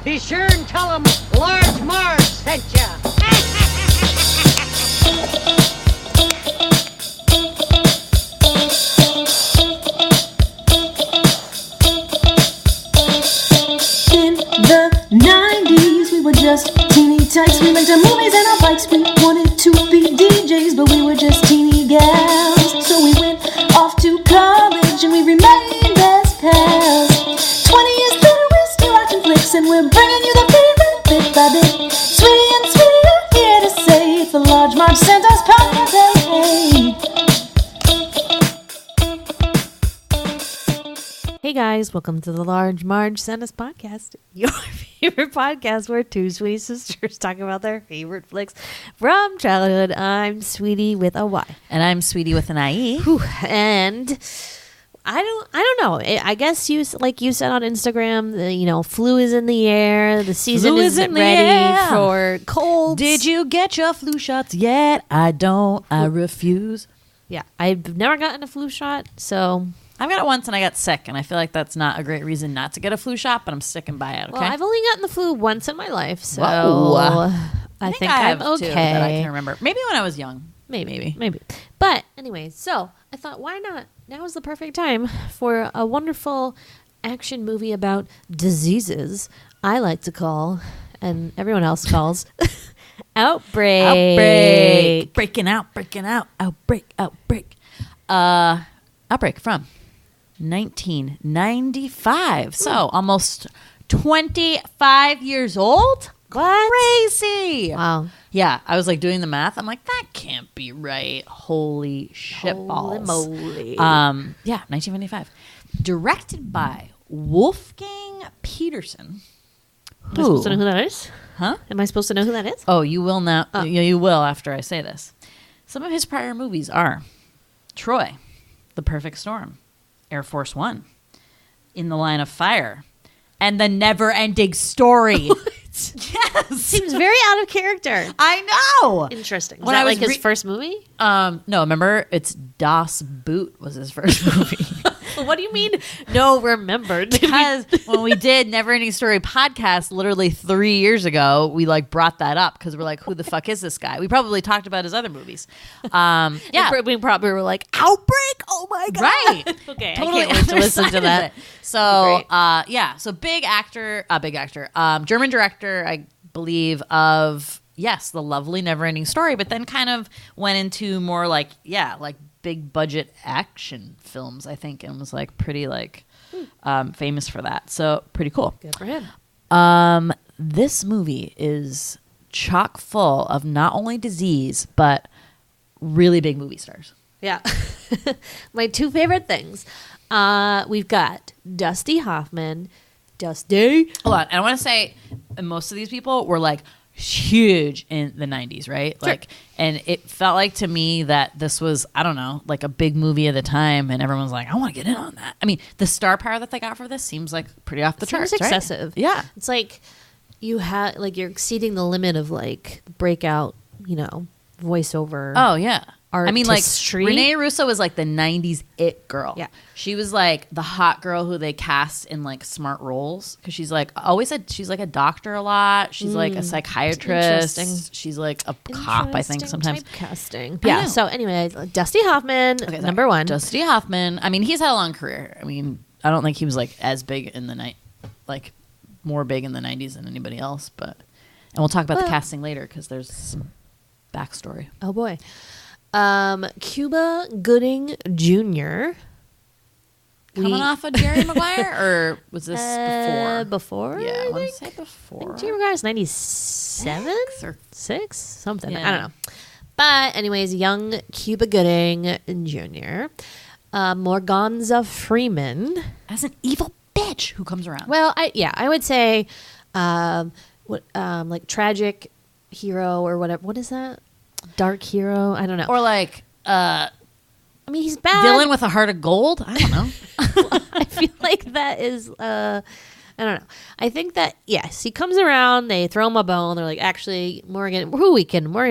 Be sure and tell them Large Marge sent ya. In the 90s, we were just teeny tykes. We went to movies and our bikes. We wanted to be DJs, but we were just teeny gals. So we went off to college and we remained best pals. 20 years later, we're still watching flicks and we're bringing you the favorite bit by bit. Sweetie and Sweetie are here to say it's the Large Marge Santa's podcast. Hey. Hey guys, welcome to the Large Marge Santa's podcast, your favorite podcast where two sweet sisters talk about their favorite flicks from childhood. I'm Sweetie with a Y. And I'm Sweetie with an IE. Whew. And I don't know. I guess you said on Instagram, flu is in the air. The season isn't ready for colds. Did you get your flu shots yet? I don't. I refuse. Yeah, I've never gotten a flu shot, so... I've got it once and I got sick, and I feel like that's not a great reason not to get a flu shot, but I'm sticking by it, okay? Well, I've only gotten the flu once in my life, so Whoa. I think I'm have okay. too, that I can remember. Maybe when I was young. Maybe. But anyway, so I thought, why not? Now is the perfect time for a wonderful action movie about diseases I like to call, and everyone else calls, Outbreak. Breaking out. Outbreak. Outbreak from 1995. So almost 25 years old? What? Crazy. Wow. Yeah, I was like doing the math. I'm like, that can't be right. Holy shit balls. Moly. Yeah, 1995. Directed by Wolfgang Peterson. Am I supposed to know who that is? Huh? Am I supposed to know who that is? Oh, you will now. You will after I say this. Some of his prior movies are Troy, The Perfect Storm, Air Force One, In the Line of Fire, and The Never-Ending Story. Yes. Seems very out of character. I know. Interesting. Was When that I was like his first movie? No, remember, it's Das Boot was his first movie. What do you mean? No, remember. Because when we did Never Ending Story podcast literally 3 years ago, we like brought that up because we're like, who the fuck is this guy? We probably talked about his other movies. Yeah. We probably were like, Outbreak? Oh my God. Right. Okay. Totally I can't wait to other listen side to of that. it. So, Great. yeah. So big actor, German director, I believe, of, yes, the lovely Never Ending Story, but then kind of went into more like big budget action films, I think, and was like pretty famous for that. So pretty cool. Good for him. This movie is chock full of not only disease, but really big movie stars. Yeah. My two favorite things. We've got Dusty Hoffman. Dusty. Hold on. And I want to say most of these people were like huge in the 90s, right? Sure. Like, and it felt like to me that this was, I don't know, like a big movie of the time, and everyone's like, I want to get in on that. I mean, the star power that they got for this seems like pretty off the charts, Seems excessive. Right? Yeah. It's like you're exceeding the limit of like breakout, voiceover. Oh, yeah. I mean, like, artistry. Rene Russo was like the 90s it girl. Yeah. She was like the hot girl who they cast in like smart roles. Because she's like, she's like a doctor a lot. She's like a psychiatrist. Interesting. She's like a cop, I think, sometimes. Typecasting. I Yeah. know. So anyway, Dusty Hoffman, number one. Dusty Hoffman. I mean, he's had a long career. I mean, I don't think he was like as big in the more big in the 90s than anybody else. And we'll talk about the casting later because there's some backstory. Oh boy. Cuba Gooding Jr. Coming off of Jerry Maguire, or was this before? Before? Yeah, I want to say I before. think Jerry Maguire's 97? Or 6? Something. Yeah. I don't know. But anyways, young Cuba Gooding Jr. Morganza Freeman. As an evil bitch who comes around. Well, I would say like tragic hero or whatever. What is that? Dark hero? I don't know. Or like I mean, he's bad. villain with a heart of gold? I don't know. I feel like that is I don't know. I think that, yes, he comes around, they throw him a bone. They're like, actually, Morgan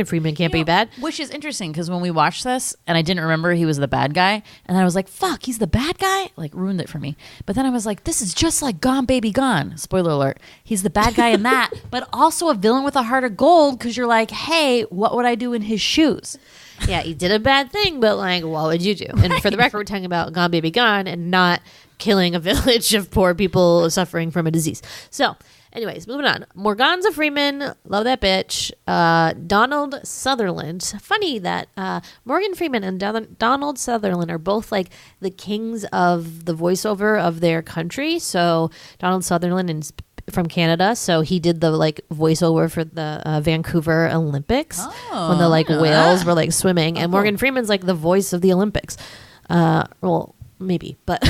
Freeman can't be bad. Which is interesting because when we watched this, and I didn't remember he was the bad guy, and then I was like, fuck, he's the bad guy? Like, ruined it for me. But then I was like, this is just like Gone Baby Gone. Spoiler alert. He's the bad guy in that, but also a villain with a heart of gold because you're like, hey, what would I do in his shoes? Yeah, he did a bad thing, but like, what would you do? And for the record, we're talking about Gone Baby Gone and not killing a village of poor people suffering from a disease. So, anyways, moving on. Morganza Freeman, love that bitch. Donald Sutherland. Funny that Morgan Freeman and Donald Sutherland are both like the kings of the voiceover of their country. So, Donald Sutherland is from Canada, so he did the like voiceover for the Vancouver Olympics when the like whales were like swimming, and Morgan Freeman's like the voice of the Olympics. Well, maybe, but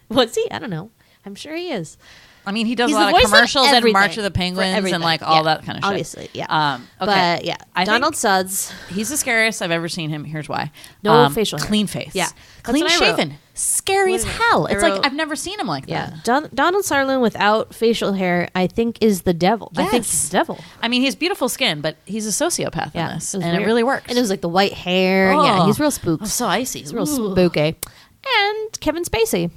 was he? I don't know. I'm sure he is. I mean, he does He's a lot the of voice of commercials and everything, March of the for Penguins everything. and like all Yeah, that kind of shit. obviously, yeah. Okay. But yeah, I Donald think Suds. He's the scariest I've ever seen him. Here's why. No facial hair. Clean face. Yeah. That's Clean what I wrote. shaven. Scary as hell. I It's wrote- like I've never seen him like Yeah, that. Donald Sutherland without facial hair, I think, is the devil. I think Yes. he's the devil. I mean, he has beautiful skin, but he's a sociopath Yeah, in this, was and weird. it really works. And it was like the white hair. Yeah, Oh. he's real spooky. Oh, so icy. He's real spooky. And Kevin Spacey.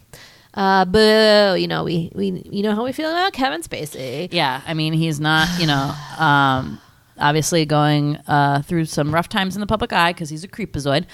Boo! You know we know how we feel about Kevin Spacey. Yeah, I mean, he's not, obviously going through some rough times in the public eye because he's a creepazoid.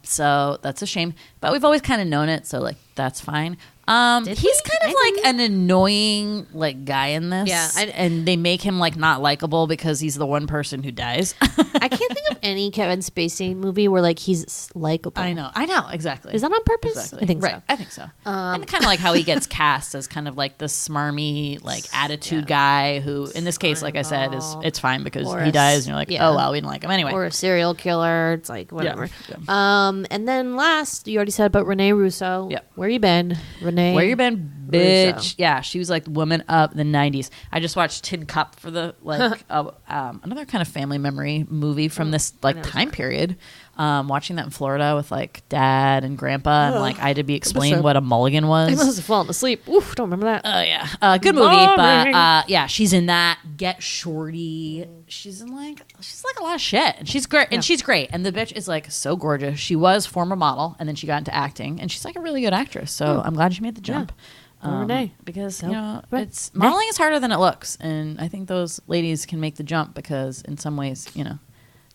So that's a shame. But we've always kind of known it, so like that's fine. He's kind of like an annoying like guy in this. Yeah, and they make him like not likable because he's the one person who dies. I can't think of any Kevin Spacey movie where like he's likable. I know, exactly. Is that on purpose? Exactly. I think right. so. I think so. And kind of like how he gets cast as kind of like the smarmy, like attitude guy who, in this case, like I said, it's fine because Or he a dies and you're like, yeah. oh well, we didn't like him anyway. Or a serial killer. It's like whatever. Yeah. And then last, you already said about Rene Russo. Yep. Where you been, Rene? Where you been, bitch? Russo. Yeah, she was like the woman of the 90s. I just watched Tin Cup for the like another kind of family memory movie from this like time period. Watching that in Florida with like dad and grandpa, and like I had to be explained what a mulligan was. I must have fallen asleep. Oof, don't remember that. Yeah, good movie, but yeah, she's in that. Get Shorty. She's like a lot of shit, and she's great. And she's great, and the bitch is like so gorgeous. She was former model, and then she got into acting, and she's like a really good actress. So I'm glad she made the jump. Renee. Because Right. it's modeling is harder than it looks, and I think those ladies can make the jump because in some ways,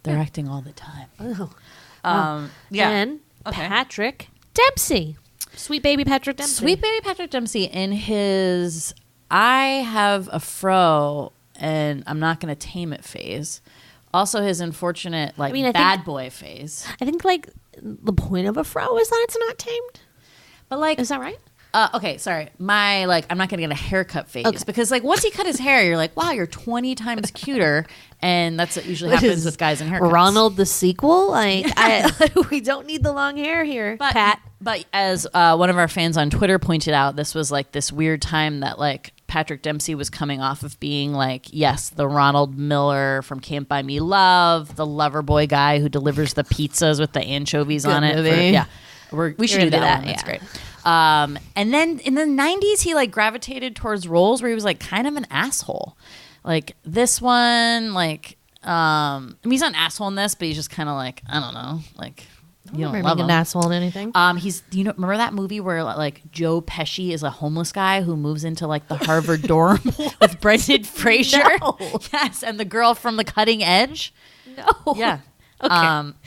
they're acting all the time. Yeah. And Okay. Patrick Dempsey. Sweet baby Patrick Dempsey. Sweet baby Patrick Dempsey in his I have a fro and I'm not going to tame it phase. Also his unfortunate I bad boy phase. I think like the point of a fro is that it's not tamed. But like Is that right? okay, sorry. My I'm not gonna get a haircut phase because once he cut his hair, you're like, wow, you're 20 times cuter, and that's what usually happens with guys in haircuts. Ronald the sequel. We don't need the long hair here, Pat. But as one of our fans on Twitter pointed out, this was like this weird time that like Patrick Dempsey was coming off of being like, yes, the Ronald Miller from Can't Buy Me Love, the lover boy guy who delivers the pizzas with the anchovies on it. movie. We should do that one. That's great. And then in the 90s, he like gravitated towards roles where he was like kind of an asshole. Like this one, like I mean, he's not an asshole in this, but he's just kind of like, I don't know, like you don't love him. An asshole in anything. He's remember that movie where like Joe Pesci is a homeless guy who moves into like the Harvard dorm with Brendan Fraser? No. Yes, and the girl from The Cutting Edge. No. Yeah. Okay.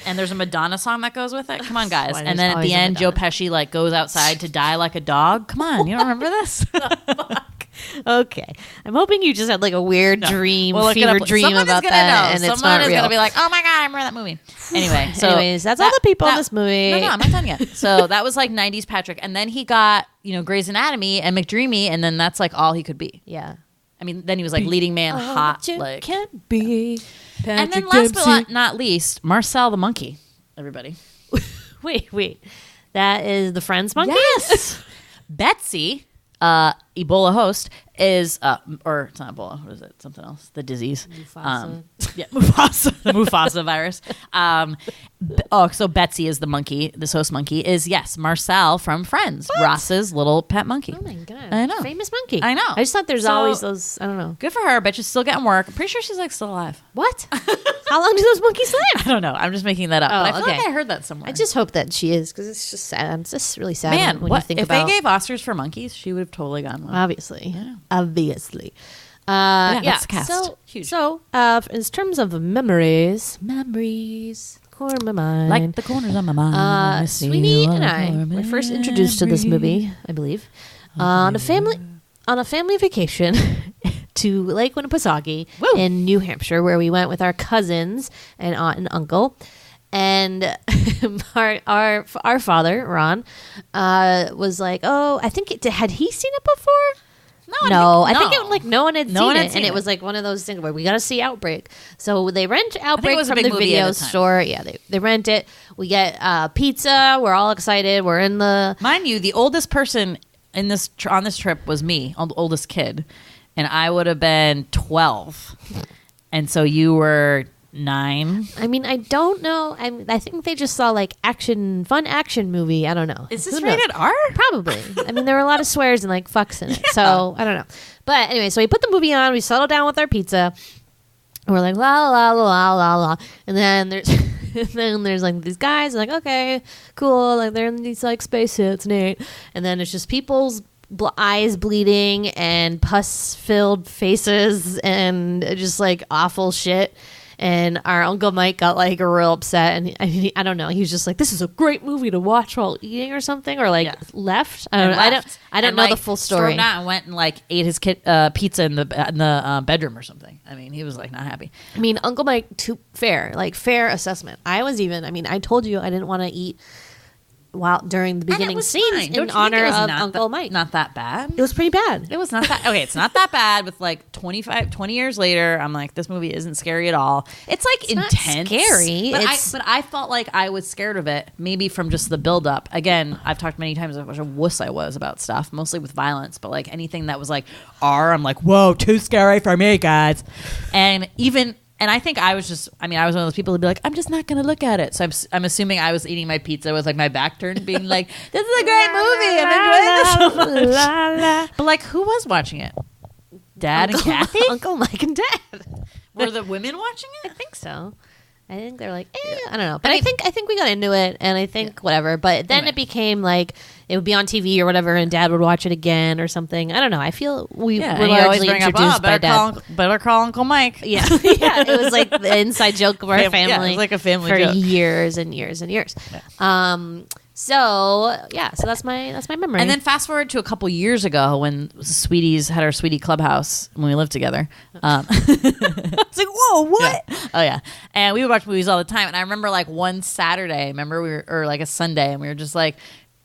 And there's a Madonna song that goes with it. Come on, guys. Why, And there's then at always the a end, Joe Madonna. Pesci like goes outside to die like a dog. Come on, you don't remember this? Okay. I'm hoping you just had like a weird dream, We'll look it fever up. dream Someone about is gonna that, know. and it's Someone not is real. gonna be like, "Oh my god, I remember that movie." Anyway, so anyways, that's all the people in this movie. No, I'm not done yet. So that was like '90s Patrick, and then he got Grey's Anatomy and McDreamy, and then that's like all he could be. Yeah. I mean, then he was like leading man, hot, like. can't be. And then last but not least, Marcel the monkey. Everybody. Wait. That is the Friends monkey? Yes. Betsy, Ebola host, is, or it's not Ebola. What is it? Something else. The disease. Mufasa. Yeah, Mufasa. The Mufasa virus. So Betsy is the monkey. This host monkey is, yes, Marcel from Friends. What? Ross's little pet monkey. Oh my God. I know. Famous monkey. I know. I just thought there's always those, I don't know. Good for her, but she's still getting work. I'm pretty sure she's like still alive. What? How long do those monkeys live? I don't know. I'm just making that up. Oh, But I feel okay. like I heard that somewhere. I just hope that she is, because it's just sad. It's just really sad Man, when what you think if about. they gave Oscars for monkeys? She would have totally gotten one. Obviously. Yeah. Obviously. That's the cast. So, Huge. So, in terms of memories, corner of my mind. Like the corners of my mind. Sweetie and I were first introduced to this movie, I believe, on a family vacation to Lake Winnipesaukee in New Hampshire, where we went with our cousins and aunt and uncle. And our father, Ron, was like, "Oh, I think had he seen it before?" I think it like no one had seen it, and it was like one of those things where we got to see Outbreak. So they rent Outbreak from the video store. Yeah, they rent it. We get pizza. We're all excited. We're in the mind you, the oldest person in this on this trip was me, the oldest kid, and I would have been 12, and so you were 9. I mean, I don't know. I think they just saw like fun action movie. I don't know. Is this rated R? Probably. I mean, there were a lot of swears and like fucks in it. Yeah. So I don't know. But anyway, so we put the movie on. We settle down with our pizza. And we're like la la la la la la. And then there's like these guys like, okay, cool. Like they're in these like spacesuits, Nate. And then it's just people's eyes bleeding and pus-filled faces and just like awful shit. And our Uncle Mike got like real upset, and I don't know. He was just like, "This is a great movie to watch while eating, or something," or like left. I don't know the full story. Strode out and went and like ate his pizza in the bedroom or something. I mean, he was like not happy. I mean, Uncle Mike, fair assessment. I told you I didn't want to eat during the beginning scenes in honor of Uncle Mike. Not that bad. It was pretty bad. It was not that. Okay, it's not that bad. With like 20 years later, I'm like, this movie isn't scary at all. It's like intense, not scary. But I felt like I was scared of it, maybe from just the build up. Again, I've talked many times about how much a wuss I was about stuff, mostly with violence. But like anything that was like R, I'm like, whoa, too scary for me, guys. And I think I was one of those people who'd be like, I'm just not going to look at it. So I'm assuming I was eating my pizza with like my back turned, being like, this is a great movie. I'm enjoying this so much. But like, who was watching it? Dad and Kathy? Uncle Mike and Dad. Were the women watching it? I think so. I think they're like, I don't know. But I think we got into it, and I think whatever. But then it became like it would be on TV or whatever, and Dad would watch it again or something. I don't know. I feel we were largely introduced by Dad. Better call Uncle Mike. Yeah. Yeah. It was like the inside joke of our family. Yeah, it was like a family for joke. years and years and years. Yeah. So that's my memory. And then fast forward to a couple years ago when Sweetie's had our Sweetie Clubhouse when we lived together. It's like, whoa, what? Yeah. Oh yeah, and we would watch movies all the time. And I remember like one Saturday, or like a Sunday, and we were just like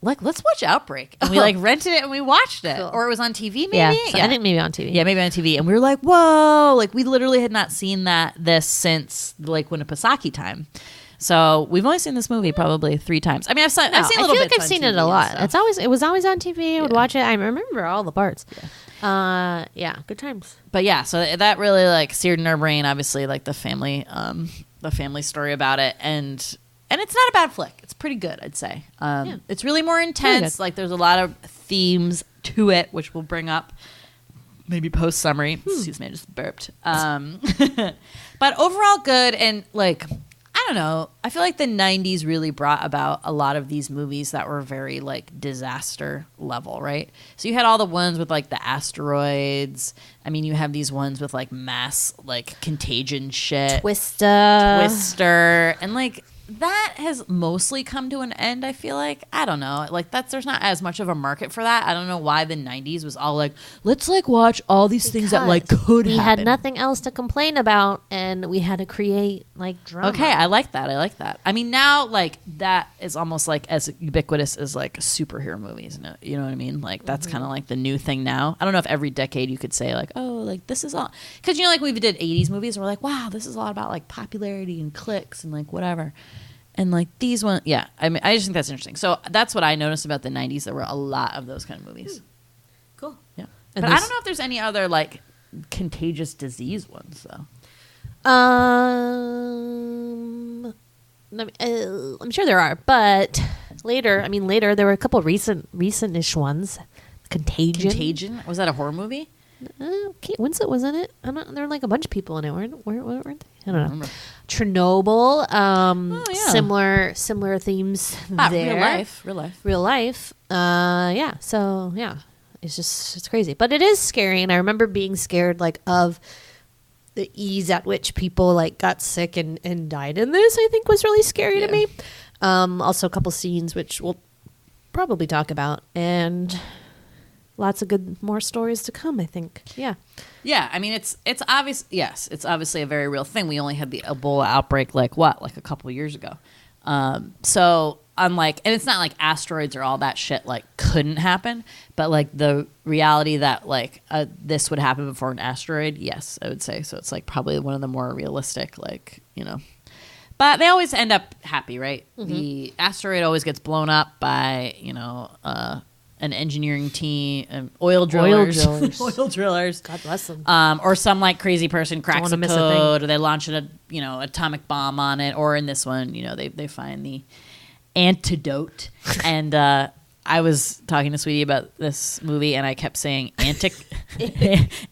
let's watch Outbreak, and we like rented it and we watched it, or it was on TV maybe. Yeah, I think maybe on TV. Yeah, maybe on TV, and we were like, whoa, like we literally had not seen this since like Winnipesaukee time. So we've only seen this movie probably 3 times. I mean, I've seen a little bit. I feel like I've seen it a lot. So. It was always on TV. I would watch it. I remember all the parts. Yeah. Good times. But yeah, so that really like seared in our brain. Obviously, like the family story about it, and it's not a bad flick. It's pretty good, I'd say. It's really more intense. Like there's a lot of themes to it, which we'll bring up maybe post summary. Excuse me, I just burped. But overall, good, and like. I don't know. I feel like the 90s really brought about a lot of these movies that were very like disaster level, right? So you had all the ones with like the asteroids. I mean, you have these ones with like mass like contagion shit. Twister. And like that has mostly come to an end, I feel like. I don't know. Like there's not as much of a market for that. I don't know why the 90s was all like, let's like watch all these things that like could happen. We had nothing else to complain about, and we had to create like drama. Okay, I like that. I mean, now like that is almost like as ubiquitous as like superhero movies. You know what I mean? Like that's kind of like the new thing now. I don't know if every decade you could say like, oh, like this is all, because like we did 80s movies and we're like, wow, this is a lot about like popularity and clicks and like whatever. And like these ones, yeah. I mean, I just think that's interesting. So that's what I noticed about the 90s. There were a lot of those kind of movies. Cool. Yeah. But I don't know if there's any other like contagious disease ones though. I'm sure there are, but later there were a couple recent-ish ones. Contagion. Was that a horror movie? Kate Winslet was in it. There were like a bunch of people in it, weren't they? I don't know. Chernobyl. Similar themes there. Real life. Yeah. So yeah, it's crazy, but it is scary. And I remember being scared like of the ease at which people like got sick and died in this. I think was really scary to me. Also a couple scenes which we'll probably talk about, and lots of more stories to come, I think. Yeah. I mean, it's obvious. Yes, it's obviously a very real thing. We only had the Ebola outbreak like a couple of years ago. So unlike, and it's not like asteroids or all that shit like couldn't happen, but like the reality that like this would happen before an asteroid, yes, I would say. So it's like probably one of the more realistic, like, but they always end up happy, right? Mm-hmm. The asteroid always gets blown up by, an engineering team, oil drillers. Oil drillers. God bless them. Or some like crazy person cracks a code, or they launch an atomic bomb on it, or in this one, they find the antidote. And I was talking to Sweetie about this movie, and I kept saying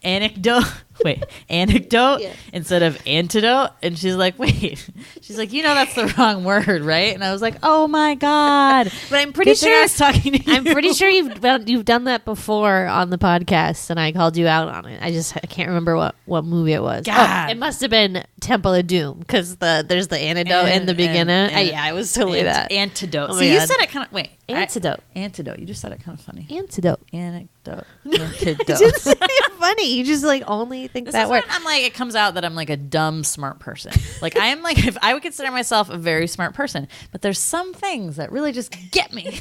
anecdote. Wait, anecdote instead of antidote. And she's like, wait. She's like, that's the wrong word, right? And I was like, oh my God. But I'm pretty sure I was talking to you. I'm pretty sure you've done that before on the podcast, and I called you out on it. I can't remember what movie it was. God. It must have been Temple of Doom, because there's the antidote in the beginning. I was totally that. Antidote. Oh, so you said it kind of, Antidote. Antidote. You just said it kind of funny. Antidote. Anecdote. Just say it funny. You just like only think that word. I'm like, it comes out that I'm like a dumb smart person. Like I am like, if I would consider myself a very smart person, but there's some things that really just get me.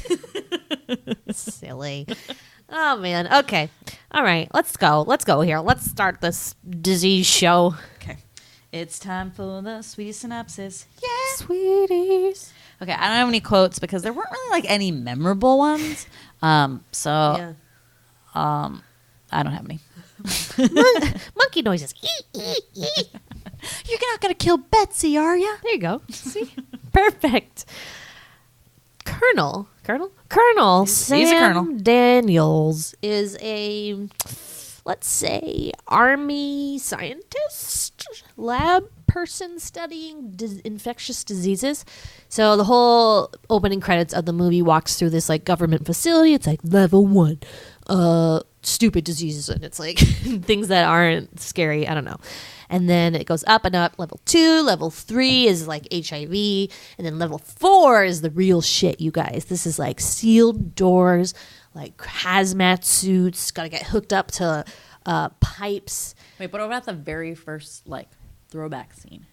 Silly. Oh man. Okay. All right. Let's go here. Let's start this disease show. Okay. It's time for the Sweetie synopsis. Yeah. Sweeties. Okay. I don't have any quotes because there weren't really like any memorable ones. I don't have any. Monkey noises. You're not gonna kill Betsy, are you? There you go. See, perfect. Colonel He's a colonel. Daniels is a, let's say, army scientist, lab person studying infectious diseases. So the whole opening credits of the movie walks through this like government facility. It's like level 1. Stupid diseases, and it's like things that aren't scary. I don't know. And then it goes up and up. Level 2, level 3 is like HIV, and then level 4 is the real shit, you guys. This is like sealed doors, like hazmat suits. Got to get hooked up to pipes. Wait, but what about the very first like throwback scene?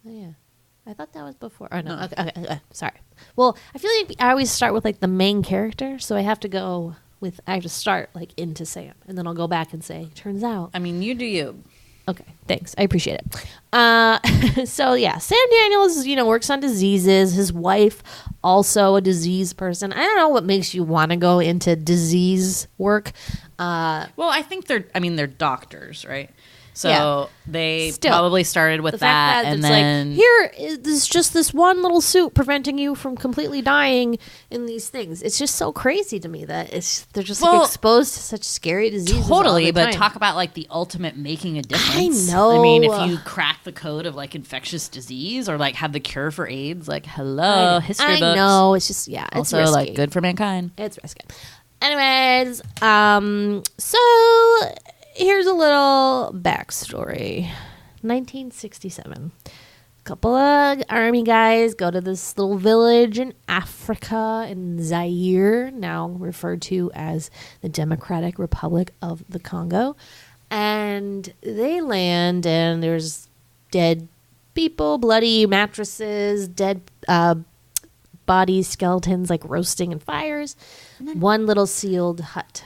Oh yeah, I thought that was before. Oh no, okay, sorry. Well, I feel like I always start with like the main character, so I have to start like into Sam, and then I'll go back and say, turns out. I mean, you do you. Okay, thanks. I appreciate it. So yeah, Sam Daniels, works on diseases. His wife, also a disease person. I don't know what makes you want to go into disease work. Well, I think they're doctors, right? So they probably started with that, and then like, here is just this one little suit preventing you from completely dying in these things. It's just so crazy to me that they're just like exposed to such scary diseases. Totally, but talk about like the ultimate making a difference. I know. I mean, if you crack the code of like infectious disease or like have the cure for AIDS, like hello, history books. I know. It's just it's also risky. Like good for mankind. It's risky. Anyways, so here's a little backstory. 1967. A couple of army guys go to this little village in Africa, in Zaire, now referred to as the Democratic Republic of the Congo. And they land, and there's dead people, bloody mattresses, dead bodies, skeletons, like roasting in fires. One little sealed hut.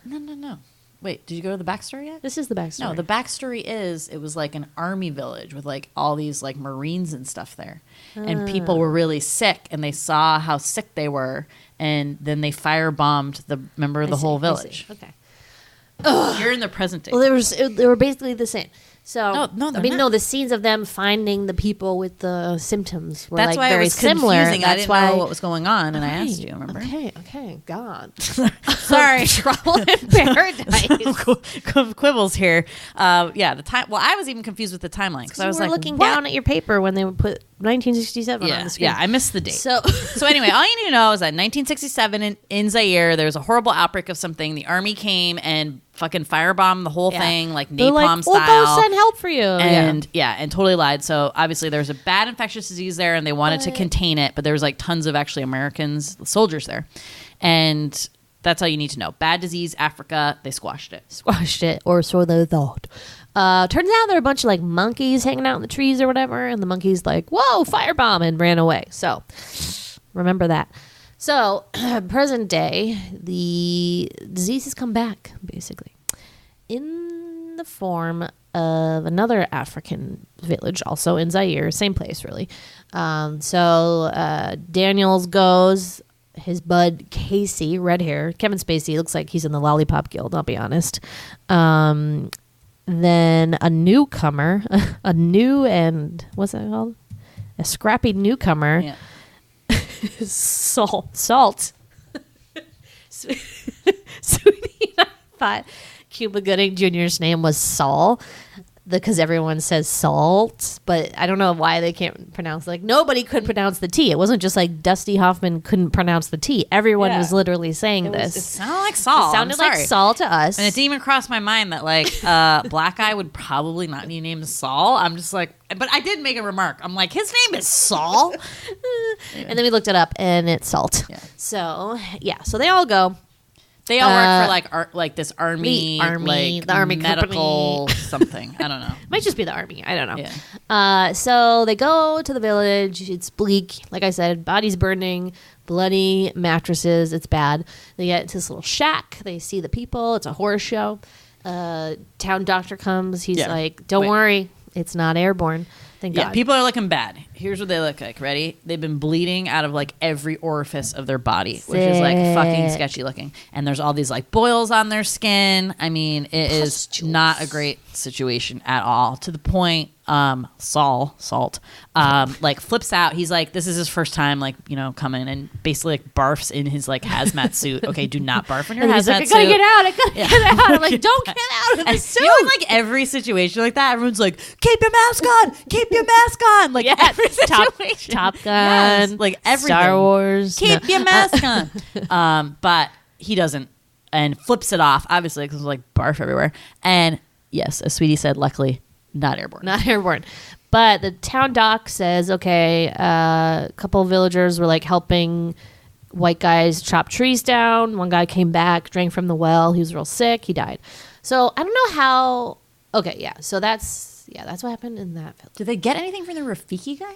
No. Wait, did you go to the backstory yet? This is the backstory. No, the backstory is it was like an army village with like all these like Marines and stuff there. And people were really sick, and they saw how sick they were, and then they firebombed the whole village. Okay. You're in the present day. Well, they were basically the same. So No, they're I mean, not. no, the scenes of them finding the people with the symptoms were That's like why very it was similar. confusing. That's I didn't why know what was going on, and I asked you. Remember? Okay, God. Sorry, Trouble in Paradise. Quibbles here. The time. Well, I was even confused with the timeline because I was like looking what? down at your paper when they would put 1967 on the screen. Yeah, I missed the date. So So anyway, all you need to know is that 1967 in Zaire, there was a horrible outbreak of something. The army came and fucking firebombed the whole thing, like They're napalm like, style. We'll go send help for you. And and totally lied. So obviously there was a bad infectious disease there, and they wanted to contain it, but there was like tons of actually Americans, soldiers there, and that's all you need to know. Bad disease, Africa, they squashed it. Squashed it, or so they thought. Turns out there are a bunch of like monkeys hanging out in the trees or whatever, and the monkeys like, whoa, firebomb, and ran away. So remember that. So present day, the disease has come back, basically, in the form of another African village, also in Zaire, same place, really. Daniels goes, his bud Casey, red hair, Kevin Spacey, looks like he's in the Lollipop Guild, I'll be honest. Then a newcomer, a scrappy newcomer, Yeah. Salt. Sweetie, I thought Cuba Gooding Jr.'s name was Saul because everyone says salt, but I don't know why they can't pronounce, like, nobody could pronounce the T. It wasn't just like Dustin Hoffman couldn't pronounce the T. Everyone was literally saying this. It sounded like Saul. It sounded like Saul to us. And it didn't even cross my mind that like black guy would probably not be named Saul. I'm just like, but I did make a remark. I'm like, his name is Saul. And then we looked it up, and it's Salt. Yeah. So they all go. They all work for like this army, the army medical company. something. I don't know. Might just be the army. I don't know. Yeah. So they go to the village. It's bleak. Like I said, bodies burning, bloody mattresses. It's bad. They get to this little shack. They see the people. It's a horror show. Town doctor comes. He's like, don't worry. It's not airborne. Thank God. People are looking bad. Here's what they look like. Ready? They've been bleeding out of like every orifice of their body, which is like fucking sketchy looking. And there's all these like boils on their skin. I mean, it is not a great situation at all. To the point, Salt, like flips out. He's like, this is his first time, like, coming, and basically like barfs in his like hazmat suit. Okay, do not barf in your hazmat suit. I gotta get out. I gotta get out. I'm like, don't get out of the suit. In like every situation like that, everyone's like, keep your mask on, keep your mask on. Like every situation. Top Gun, like everything. Star Wars. Keep your mask on. But he doesn't, and flips it off, obviously, because there's like barf everywhere. And yes, as Sweetie said, luckily, not airborne. Not airborne. But the town doc says, okay, a couple of villagers were like helping white guys chop trees down. One guy came back, drank from the well. He was real sick. He died. So I don't know how. Okay, yeah. So that's what happened in that village. Did they get anything from the Rafiki guy?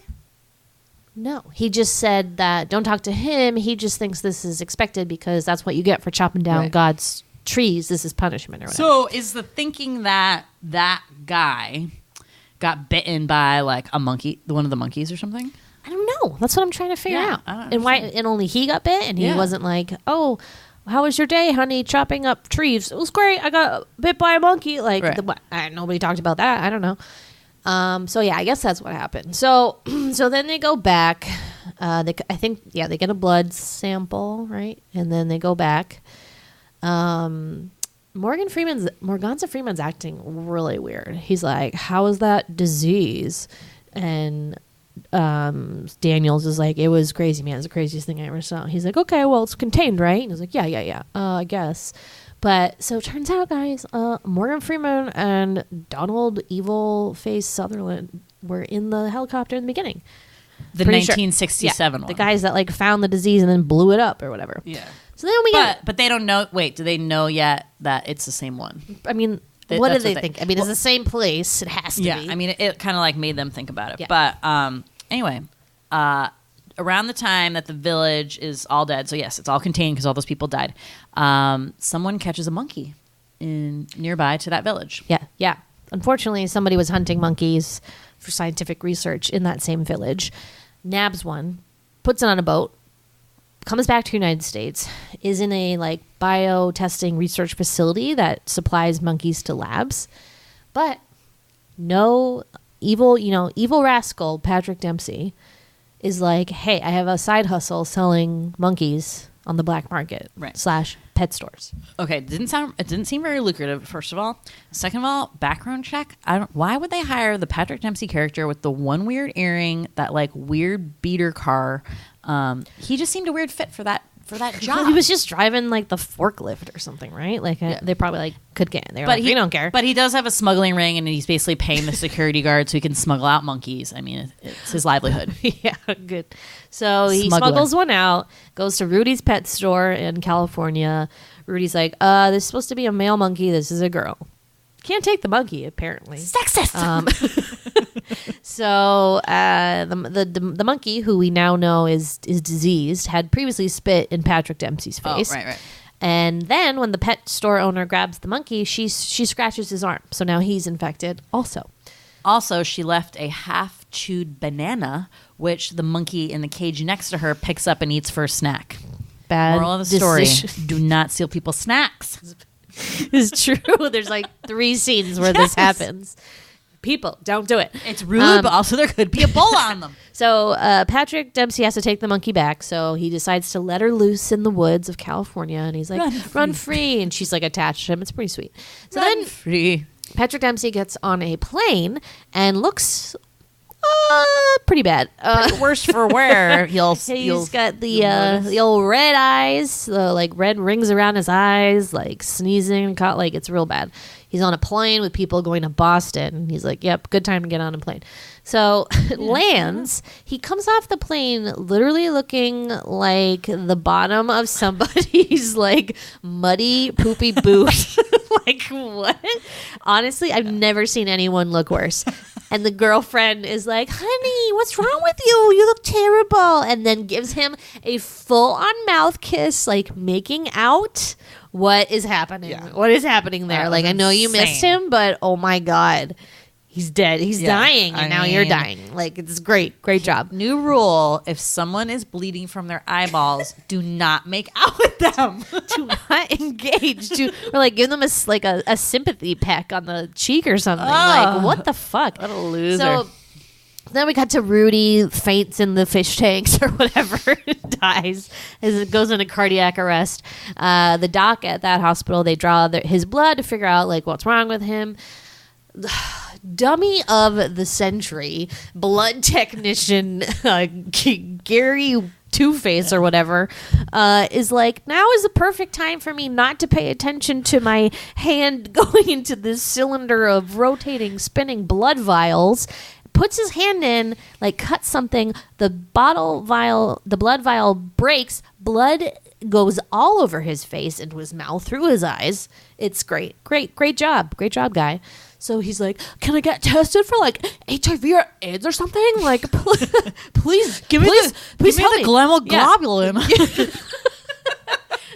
No, he just said that don't talk to him. He just thinks this is expected because that's what you get for chopping down God's trees. This is punishment or whatever. So is the thinking that guy got bitten by like a monkey, one of the monkeys or something? I don't know. That's what I'm trying to figure out. I don't and why? And only he got bit, and he wasn't like, "Oh, how was your day, honey? Chopping up trees. It was great. I got bit by a monkey." Like nobody talked about that. I don't know. So yeah, I guess that's what happened. So then they go back. They get a blood sample, right? And then they go back. Morganza Freeman's acting really weird. He's like, "How is that disease?" And Daniels is like, "It was crazy, man. It's the craziest thing I ever saw." He's like, "Okay, well, it's contained, right?" And he's like, yeah. I guess. But so it turns out, guys, Morgan Freeman and Donald Evil Face Sutherland were in the helicopter in the beginning. The Pretty 1967 one. one. The guys that like found the disease and then blew it up or whatever. Yeah. So then we get. But they don't know. Wait, do they know yet that it's the same one? I mean, what do they think? I mean, it's the same place. It has to be. Yeah. I mean, it kind of like made them think about it. Yeah. But anyway, around the time that the village is all dead, so yes, it's all contained because all those people died. Someone catches a monkey nearby to that village. Yeah. Unfortunately, somebody was hunting monkeys for scientific research in that same village. Nabs one, puts it on a boat, comes back to the United States, is in a like bio-testing research facility that supplies monkeys to labs. But no evil rascal Patrick Dempsey is like, hey, I have a side hustle selling monkeys on the black market / pet stores. Okay, it didn't seem very lucrative, first of all. Second of all, background check. Why would they hire the Patrick Dempsey character with the one weird earring, that like weird beater car? He just seemed a weird fit for that job. He was just driving like the forklift or something, right? Like they probably like could get. They're like, we don't care. But he does have a smuggling ring, and he's basically paying the security guard so he can smuggle out monkeys. I mean, it's his livelihood. Yeah, good. So he smuggles one out, goes to Rudy's pet store in California. Rudy's like, this is supposed to be a male monkey. This is a girl. Can't take the monkey, apparently. Sexist. So the monkey, who we now know is diseased, had previously spit in Patrick Dempsey's face. Oh, right. And then when the pet store owner grabs the monkey, she scratches his arm. So now he's infected also. Also, she left a half-chewed banana, which the monkey in the cage next to her picks up and eats for a snack. Bad Moral of the story, decision. do not steal people's snacks. It's true. There's like 3 scenes where this happens. People, don't do it. It's rude, but also there could be a bull on them. So Patrick Dempsey has to take the monkey back, so he decides to let her loose in the woods of California, and he's like, run free. And she's like attached to him. It's pretty sweet. So then free. Patrick Dempsey gets on a plane and looks pretty bad. Worse for wear. He's got the old red eyes, like red rings around his eyes, like sneezing, like it's real bad. He's on a plane with people going to Boston. He's like, yep, good time to get on a plane. So lands. He comes off the plane literally looking like the bottom of somebody's like muddy, poopy boot. Like, what? Honestly, I've never seen anyone look worse. And the girlfriend is like, honey, what's wrong with you? You look terrible. And then gives him a full-on mouth kiss, like making out. What is happening? Yeah. What is happening there? Like, I know you missed him, but oh my God. He's dead. He's dying, and now you're dying. Like, it's great. Great job. New rule, if someone is bleeding from their eyeballs, do not make out with them. Do not engage. Or like give them a sympathy peck on the cheek or something. Like, what the fuck? What a loser. So then we got to Rudy, faints in the fish tanks or whatever, dies as it goes into cardiac arrest. The doc at that hospital, they draw his blood to figure out like what's wrong with him. Dummy of the century, blood technician Gary Two-Face or whatever, is like, now is the perfect time for me not to pay attention to my hand going into this cylinder of rotating, spinning blood vials. Puts his hand in, like cuts something, the blood vial breaks, blood goes all over his face, into his mouth, through his eyes. It's great job, guy. So he's like, can I get tested for like HIV or AIDS or something? Like, please give me the globulin.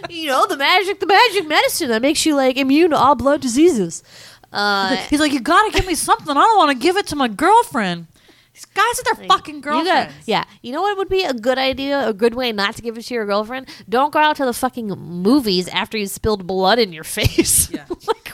You know, the magic medicine that makes you like immune to all blood diseases. He's like, you gotta give me something. I don't want to give it to my girlfriend. These guys are their fucking girlfriends. You know what would be a good idea, a good way not to give it to your girlfriend? Don't go out to the fucking movies after you spilled blood in your face. Yeah.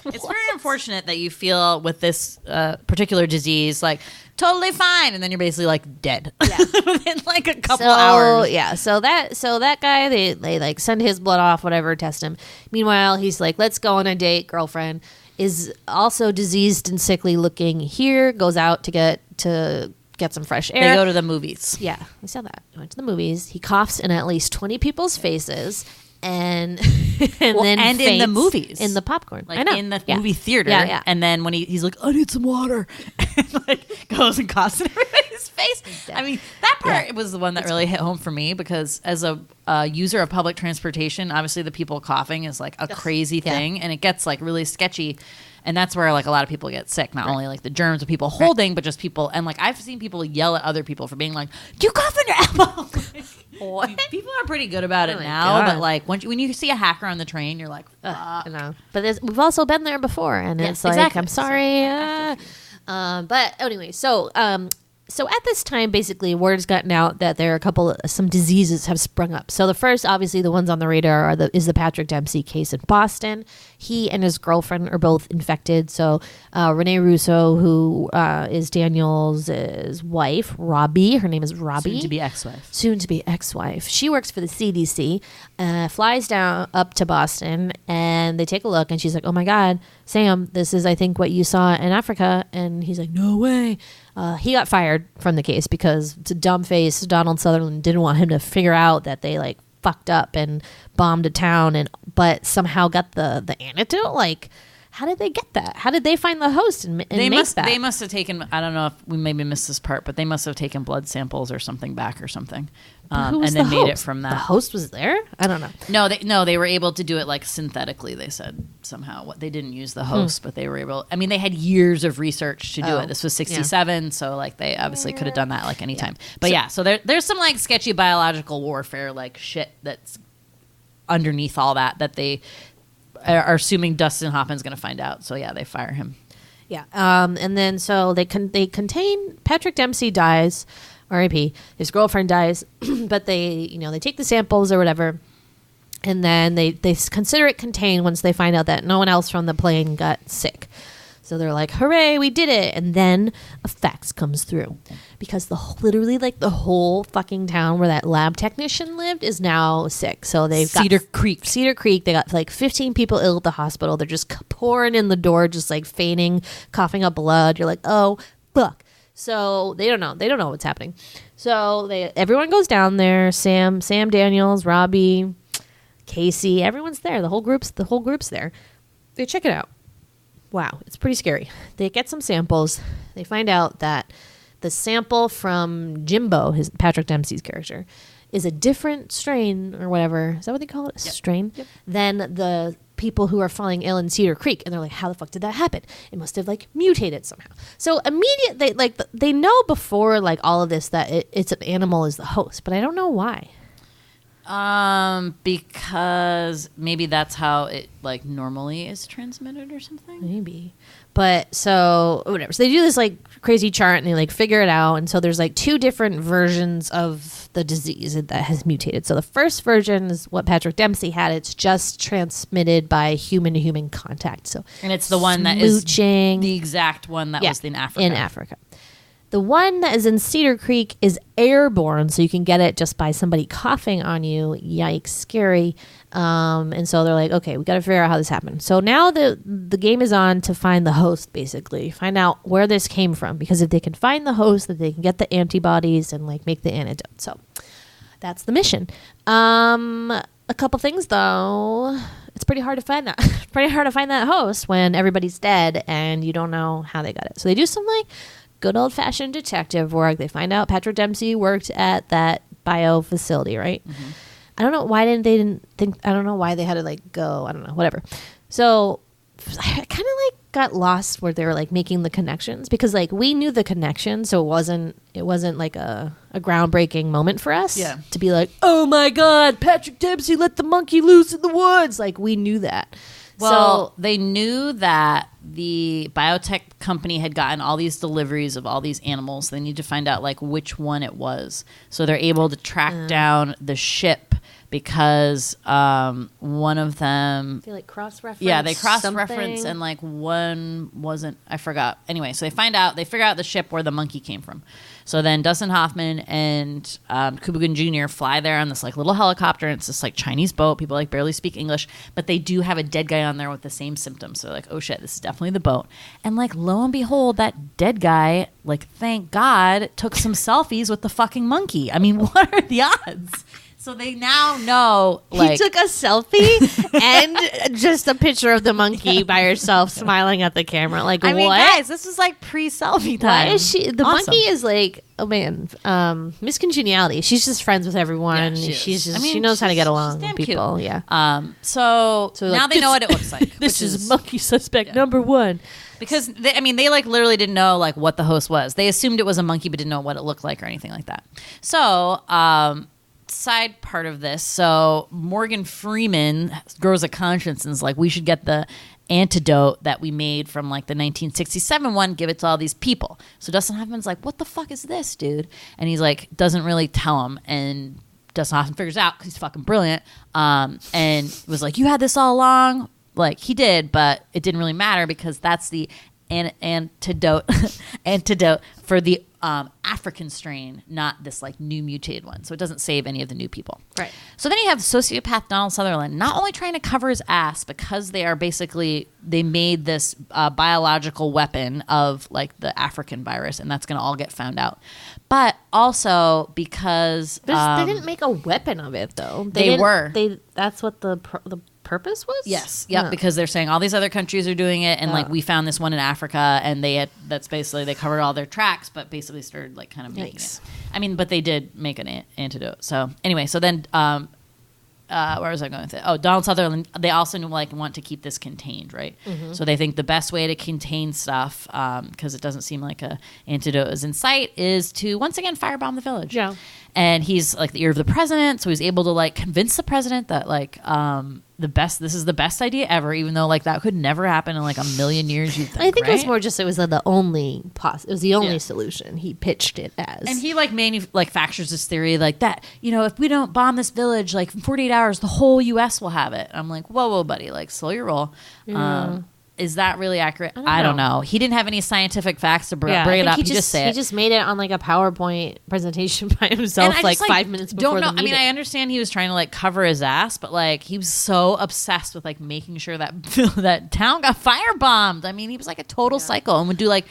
It's very unfortunate that you feel with this particular disease, like, totally fine, and then you're basically like dead within like a couple hours. Yeah, so that guy, they like send his blood off, whatever, test him. Meanwhile, he's like, let's go on a date. Girlfriend is also diseased and sickly looking here, goes out to get some fresh air. They go to the movies. Yeah, we saw that. Went to the movies. He coughs in at least 20 people's faces. And then in the movies, in the popcorn, like in the movie theater, and then when he's like, I need some water, and like goes and coughs in everybody's face. I mean, that part was the one that really hit home for me, because as a user of public transportation, obviously the people coughing is like a crazy thing, and it gets like really sketchy. And that's where like a lot of people get sick, not only like the germs of people holding, but just people. And like I've seen people yell at other people for being like, "Do you cough in your elbow?" People are pretty good about it now, but like when you see a hacker on the train, you're like, "Fuck." No. But we've also been there before, and it's like, I'm sorry. But anyway, so So at this time, basically, word has gotten out that there are some diseases have sprung up. So the first, obviously, the ones on the radar is the Patrick Dempsey case in Boston. He and his girlfriend are both infected. So Rene Russo, who is Daniel's wife, Robbie. Her name is Robbie. Soon to be ex-wife. She works for the CDC, flies down up to Boston, and they take a look, and she's like, oh my God, Sam, this is, I think, what you saw in Africa. And he's like, no way. He got fired from the case because it's a dumb face. Donald Sutherland didn't want him to figure out that they like fucked up and bombed a town, but somehow got the antidote. Like, how did they get that? How did they find the host and they make must that? They must have taken. I don't know if we maybe missed this part, but they must have taken blood samples or something back or something, and then made it from that. The host was there. I don't know. No, they were able to do it like synthetically. They said somehow they didn't use the host, but they were able. I mean, they had years of research to do it. This was 1967, so like they obviously could have done that like anytime. But so there's some like sketchy biological warfare like shit that's underneath all that they are assuming Dustin Hoffman's going to find out. So they fire him. Yeah. And then so they contain Patrick Dempsey dies, R.I.P. His girlfriend dies, but they take the samples or whatever, and then they consider it contained once they find out that no one else from the plane got sick. So they're like, hooray, we did it. And then a fax comes through because literally the whole fucking town where that lab technician lived is now sick. So they've got Cedar Creek. They got like 15 people ill at the hospital. They're just pouring in the door, just like fainting, coughing up blood. You're like, oh, fuck. So they don't know what's happening. So everyone goes down there. Sam Daniels, Robbie, Casey, everyone's there. The whole group's there. They check it out. Wow, it's pretty scary. They get some samples. They find out that the sample from Jimbo, Patrick Dempsey's character, is a different strain or whatever. Is that what they call it? Strain? Yep. Than the people who are falling ill in Cedar Creek. And they're like, how the fuck did that happen? It must have like mutated somehow. So immediately, they know before like all of this that it's an animal is the host, but I don't know why. Because maybe that's how it like normally is transmitted or something. Maybe. But so whatever. So they do this like crazy chart and they like figure it out. And so there's like two different versions of the disease that has mutated. So the first version is what Patrick Dempsey had. It's just transmitted by human to human contact. So and it's the one that is the exact one that was in Africa. In Africa. The one that is in Cedar Creek is airborne, so you can get it just by somebody coughing on you. Yikes, scary. And so they're like, okay, we got to figure out how this happened. So now the game is on to find the host, basically. Find out where this came from. Because if they can find the host, then they can get the antibodies and like make the antidote. So that's the mission. A couple things, though. It's pretty hard to find that. Pretty hard to find that host when everybody's dead and you don't know how they got it. So they do some like good old-fashioned detective work. They find out Patrick Dempsey worked at that bio facility, right? Mm-hmm. I don't know why they didn't think. I don't know why they had to like go. I don't know, whatever. So I kind of like got lost where they were like making the connections because like we knew the connection, so it wasn't like a groundbreaking moment for us to be like, oh my God, Patrick Dempsey let the monkey loose in the woods. Like we knew that. Well, so they knew that the biotech company had gotten all these deliveries of all these animals. They need to find out like which one it was. So they're able to track down the ship because one of them... They like cross-reference. Yeah, they cross-reference and like one wasn't... I forgot. Anyway, so they figure out the ship where the monkey came from. So then Dustin Hoffman and Cuba Gooding Jr. fly there on this like little helicopter. And it's this like Chinese boat. People like barely speak English, but they do have a dead guy on there with the same symptoms. So they're like, oh shit, this is definitely the boat. And like lo and behold, that dead guy, like thank God, took some selfies with the fucking monkey. I mean, what are the odds? So they now know, like... He took a selfie and just a picture of the monkey by herself smiling at the camera. Like, I mean, what? guys, this is like pre-selfie time. Why is she... The monkey is like, oh man, Miss Congeniality. She's just friends with everyone. Yeah, she knows how to get along with people. Cute. Yeah. So now like, they know what it looks like. This is monkey suspect number one. Because, they like literally didn't know like what the host was. They assumed it was a monkey but didn't know what it looked like or anything like that. So... side part of this, so Morgan Freeman grows a conscience and is like, we should get the antidote that we made from like the 1967 one, give it to all these people. So Dustin Hoffman's like, what the fuck is this, dude? And he's like, doesn't really tell him. And Dustin Hoffman figures out because he's fucking brilliant, and was like, you had this all along. Like, he did, but it didn't really matter because that's the antidote for the African strain, not this like new mutated one. So it doesn't save any of the new people. Right. So then you have sociopath Donald Sutherland, not only trying to cover his ass because they made this biological weapon of like the African virus, and that's going to all get found out. But also because they didn't make a weapon of it, though. That's what the purpose was? Yes. Yep. Because they're saying all these other countries are doing it, and like we found this one in Africa, and that's basically they covered all their tracks, but basically started like kind of making it. I mean, but they did make an antidote. So anyway, so then where was I going with it? Oh, Donald Sutherland. They also want to keep this contained, right? Mm-hmm. So they think the best way to contain stuff, because it doesn't seem like a antidote is in sight, is to once again firebomb the village. Yeah. And he's like the ear of the president, so he's able to like convince the president that like this is the best idea ever, even though like that could never happen in like a million years. You think? I think right? it was more just it was the only solution. He pitched it as, and he like manufactures this theory like that. You know, if we don't bomb this village, like in 48 hours, the whole U.S. will have it. I'm like, whoa, buddy, like slow your roll. Yeah. Is that really accurate? I don't know. He didn't have any scientific facts to bring it up. He just made it on like a PowerPoint presentation by himself, like 5 minutes before the meeting. I mean, I understand he was trying to like cover his ass, but like he was so obsessed with like making sure that that town got firebombed. I mean, he was like a total psycho and would do like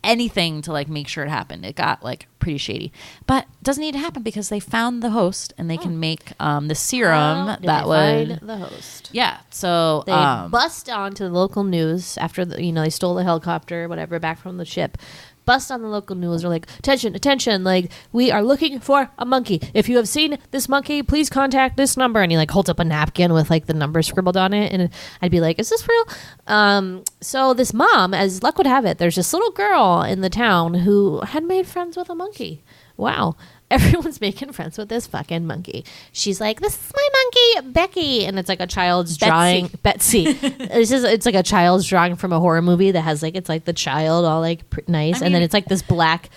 anything to like make sure it happened. It got like pretty shady, but it doesn't need to happen because they found the host and they can make the serum that would find the host. Yeah, so they bust onto the local news after they stole the helicopter, whatever, back from the ship. Bust on the local news. They're like, attention, like, we are looking for a monkey. If you have seen this monkey, please contact this number. And he like holds up a napkin with like the number scribbled on it, and I'd be like, is this real? So this mom, as luck would have it, there's this little girl in the town who had made friends with a monkey. Wow. Everyone's making friends with this fucking monkey. She's like, this is my monkey, Becky. And it's like a child's drawing. Betsy. It's like a child's drawing from a horror movie that has like, it's like the child all like nice. And then it's like this black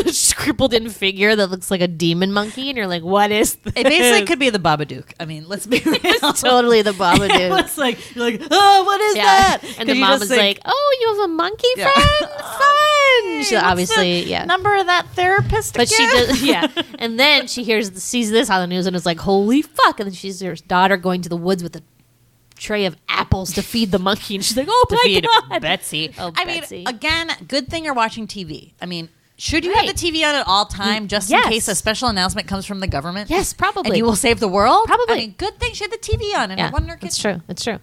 scribbled in figure that looks like a demon monkey. And you're like, what is this? It basically could be the Babadook. I mean, let's be real. It's totally the Babadook. It's like, you're like, oh, what is that? And the mom was like, oh, you have a monkey friend? Fun. She obviously, number of that therapist but again? She does. Yeah. And then she sees this on the news and is like, holy fuck. And then she sees her daughter going to the woods with a tray of apples to feed the monkey. And she's like, oh, my God. Betsy. Oh, Betsy. Mean, again, good thing you're watching TV. I mean, should you have the TV on at all time just in case a special announcement comes from the government? Yes, probably. And you will save the world? Probably. I mean, good thing she had the TV on and I wonder. It's true. It's true.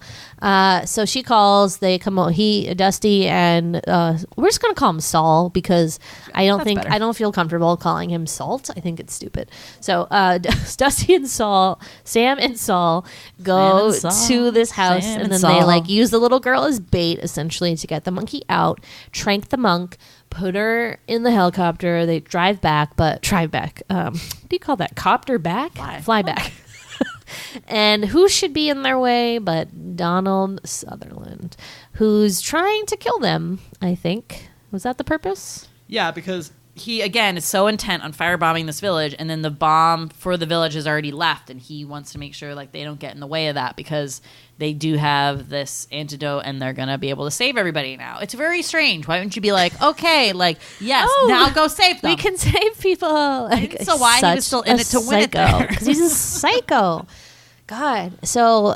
So she calls. They come out. Dusty, and we're just gonna call him Saul because I don't feel comfortable calling him Salt. I think it's stupid. So Dusty and Sam and Saul go to this house, and then they like use the little girl as bait essentially to get the monkey out, trank the monk, put her in the helicopter. They drive back. What do you call that? Copter back? Fly back. And who should be in their way but Donald Sutherland, who's trying to kill them, I think. Was that the purpose? Yeah, because he, again, is so intent on firebombing this village, and then the bomb for the village has already left, and he wants to make sure like they don't get in the way of that because they do have this antidote and they're going to be able to save everybody now. It's very strange. Why wouldn't you be like, okay, like, yes, now go save them. We can save people. Like, so why he was still in it to win it there? Because he's a psycho. God. So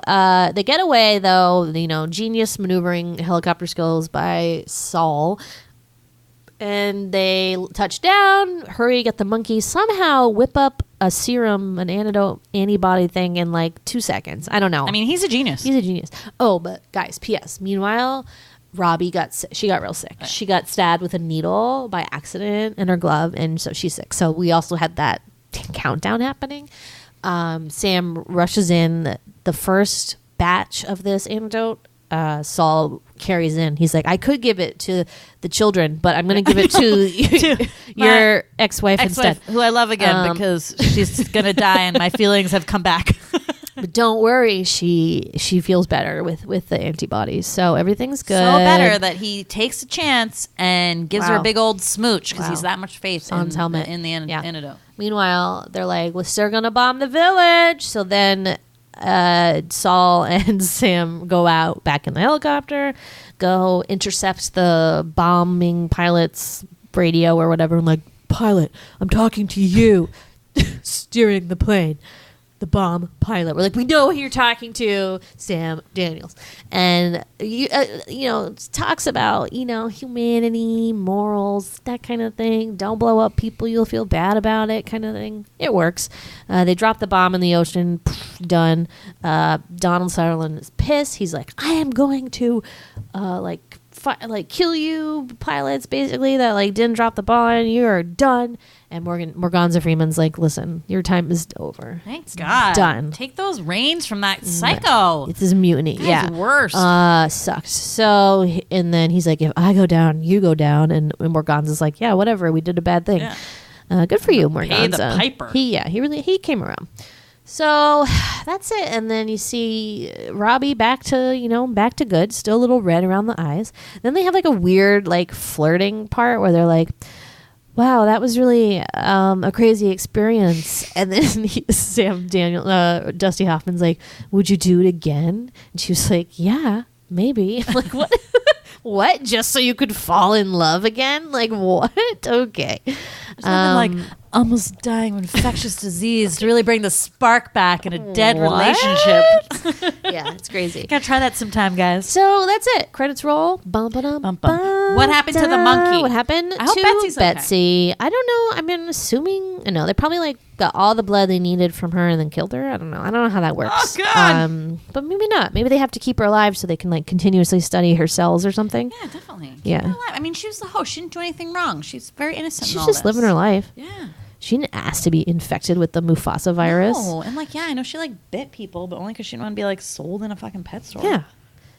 they get away, though, genius maneuvering helicopter skills by Saul. And they touch down, hurry, get the monkey, somehow whip up a serum, an antidote, antibody thing in like 2 seconds. I don't know. I mean, he's a genius. Oh, but guys, P.S. Meanwhile, Robbie got real sick. Right. She got stabbed with a needle by accident in her glove, and so she's sick. So we also had that countdown happening. Sam rushes in the first batch of this antidote. Saul carries in. He's like, I could give it to the children, but I'm going to give it to your ex-wife instead. Who I love again because she's going to die and my feelings have come back. But don't worry, she feels better with the antibodies, so everything's good. So better that he takes a chance and gives her a Wow. big old smooch because Wow. he's that much faith Son's helmet. in the Yeah. antidote. Meanwhile, they're like, we're still gonna bomb the village. So then Saul and Sam go out back in the helicopter, go intercept the bombing pilot's radio or whatever, and like, pilot, I'm talking to you. Steering the plane. The bomb pilot. We're like, we know who you're talking to, Sam Daniels. And, talks about, humanity, morals, that kind of thing. Don't blow up people. You'll feel bad about it kind of thing. It works. They drop the bomb in the ocean. Done. Donald Sutherland is pissed. He's like, I am going to, kill you pilots, basically, that, didn't drop the bomb and you are done. And Morgan Freeman's like, listen, your time is over. Thank God. Done. Take those reins from that psycho. It's his mutiny. Guy's worst. Sucked. So, and then he's like, if I go down, you go down. And Morganza's like, yeah, whatever. We did a bad thing. Yeah. Good for you, Morganza. Pay the piper. He came around. So that's it. And then you see Robbie back to good, still a little red around the eyes. Then they have a weird flirting part where they're like, wow, that was really a crazy experience. And then Dusty Hoffman's like, would you do it again? And she was like, yeah, maybe. I'm like, what? What? Just so you could fall in love again? Like, what? Okay. Almost dying of infectious disease to really bring the spark back in a dead relationship. Yeah, it's crazy. Gotta try that sometime, guys. So that's it. Credits roll. Bum, ba-dum, Bum, bum. What happened to the monkey? What happened I hope to Betsy's okay. Betsy? I don't know. I mean, assuming. No, they probably got all the blood they needed from her and then killed her. I don't know how that works. Oh, God. But maybe not. Maybe they have to keep her alive so they can continuously study her cells or something. Yeah, definitely. Yeah. Keep her alive. I mean, she was the host. She didn't do anything wrong. She's very innocent. She's in all just this. living her life. Yeah. She didn't ask to be infected with the Mufasa virus. No, and I know she bit people, but only because she didn't want to be sold in a fucking pet store. Yeah.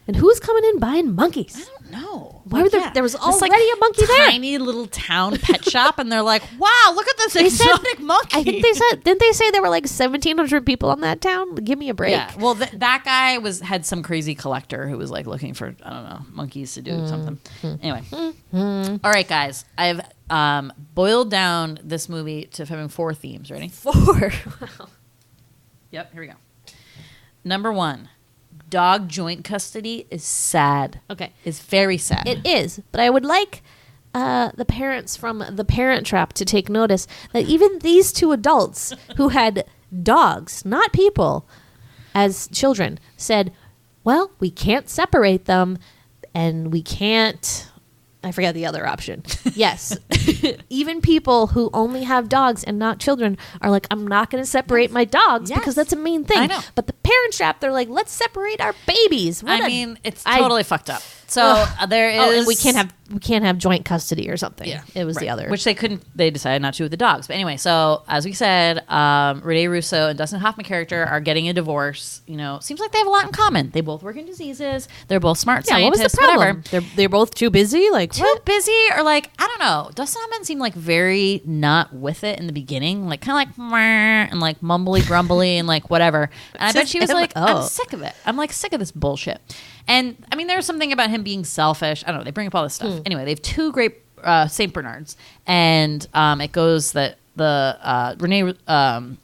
And who's coming in buying monkeys? I don't know. Why were there was already a monkey there. Tiny little town pet shop, and they're like, "Wow, look at this exotic monkey." I think they said, didn't they say there were 1,700 people on that town? Give me a break. Yeah. Well, that guy had some crazy collector who was looking for monkeys to do something. Anyway, all right, guys, I've boiled down this movie to having 4 themes. Ready? 4. Wow. Yep. Here we go. Number 1. Dog joint custody is sad. Okay. It's very sad. It is, but I would like the parents from The Parent Trap to take notice that even these 2 adults who had dogs, not people, as children, said, well, we can't separate them and we can't... I forgot the other option. Yes. Even people who only have dogs and not children are like, I'm not going to separate my dogs because that's a mean thing. I know. But the Parent Trap, they're like, let's separate our babies. It's totally fucked up. So there is... Oh, and we can't have joint custody or something. Yeah, it was the other. Which they decided not to with the dogs. But anyway, so as we said, Rene Russo and Dustin Hoffman character are getting a divorce. Seems like they have a lot in common. They both work in diseases. They're both smart scientists. What was the problem? Whatever. They're both too busy? Too busy, or I don't know. Dustin Hoffman seemed very not with it in the beginning, kind of and mumbly grumbly and whatever. And I bet she was I'm sick of it. I'm sick of this bullshit. And I mean, there's something about him being selfish. I don't know. They bring up all this stuff. Anyway, they have 2 great St. Bernards, and it goes that the Rene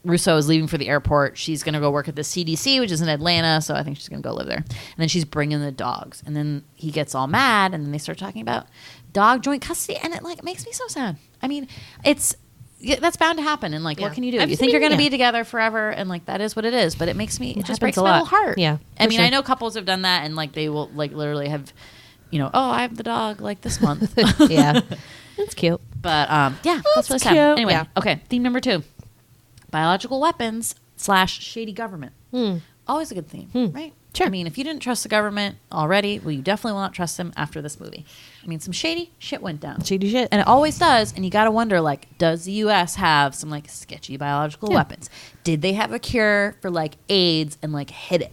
Russo is leaving for the airport. She's going to go work at the CDC, which is in Atlanta, so I think she's going to go live there. And then she's bringing the dogs, and then he gets all mad, and then they start talking about dog joint custody, and it makes me so sad. I mean, that's bound to happen, and what can you do? You think you're going to be together forever, and that is what it is. But it makes me, it just breaks my little heart. Yeah, I mean, I know couples have done that, and they will literally have, I have the dog this month. Yeah, that's cute. But that's really sad. Anyway, okay. Theme number 2: biological weapons / shady government. Always a good theme, right? Sure. I mean, if you didn't trust the government already, well, you definitely will not trust them after this movie. I mean, some shady shit went down. Shady shit. And it always does. And you got to wonder, does the U.S. have some, sketchy biological weapons? Did they have a cure for, AIDS and, hid it?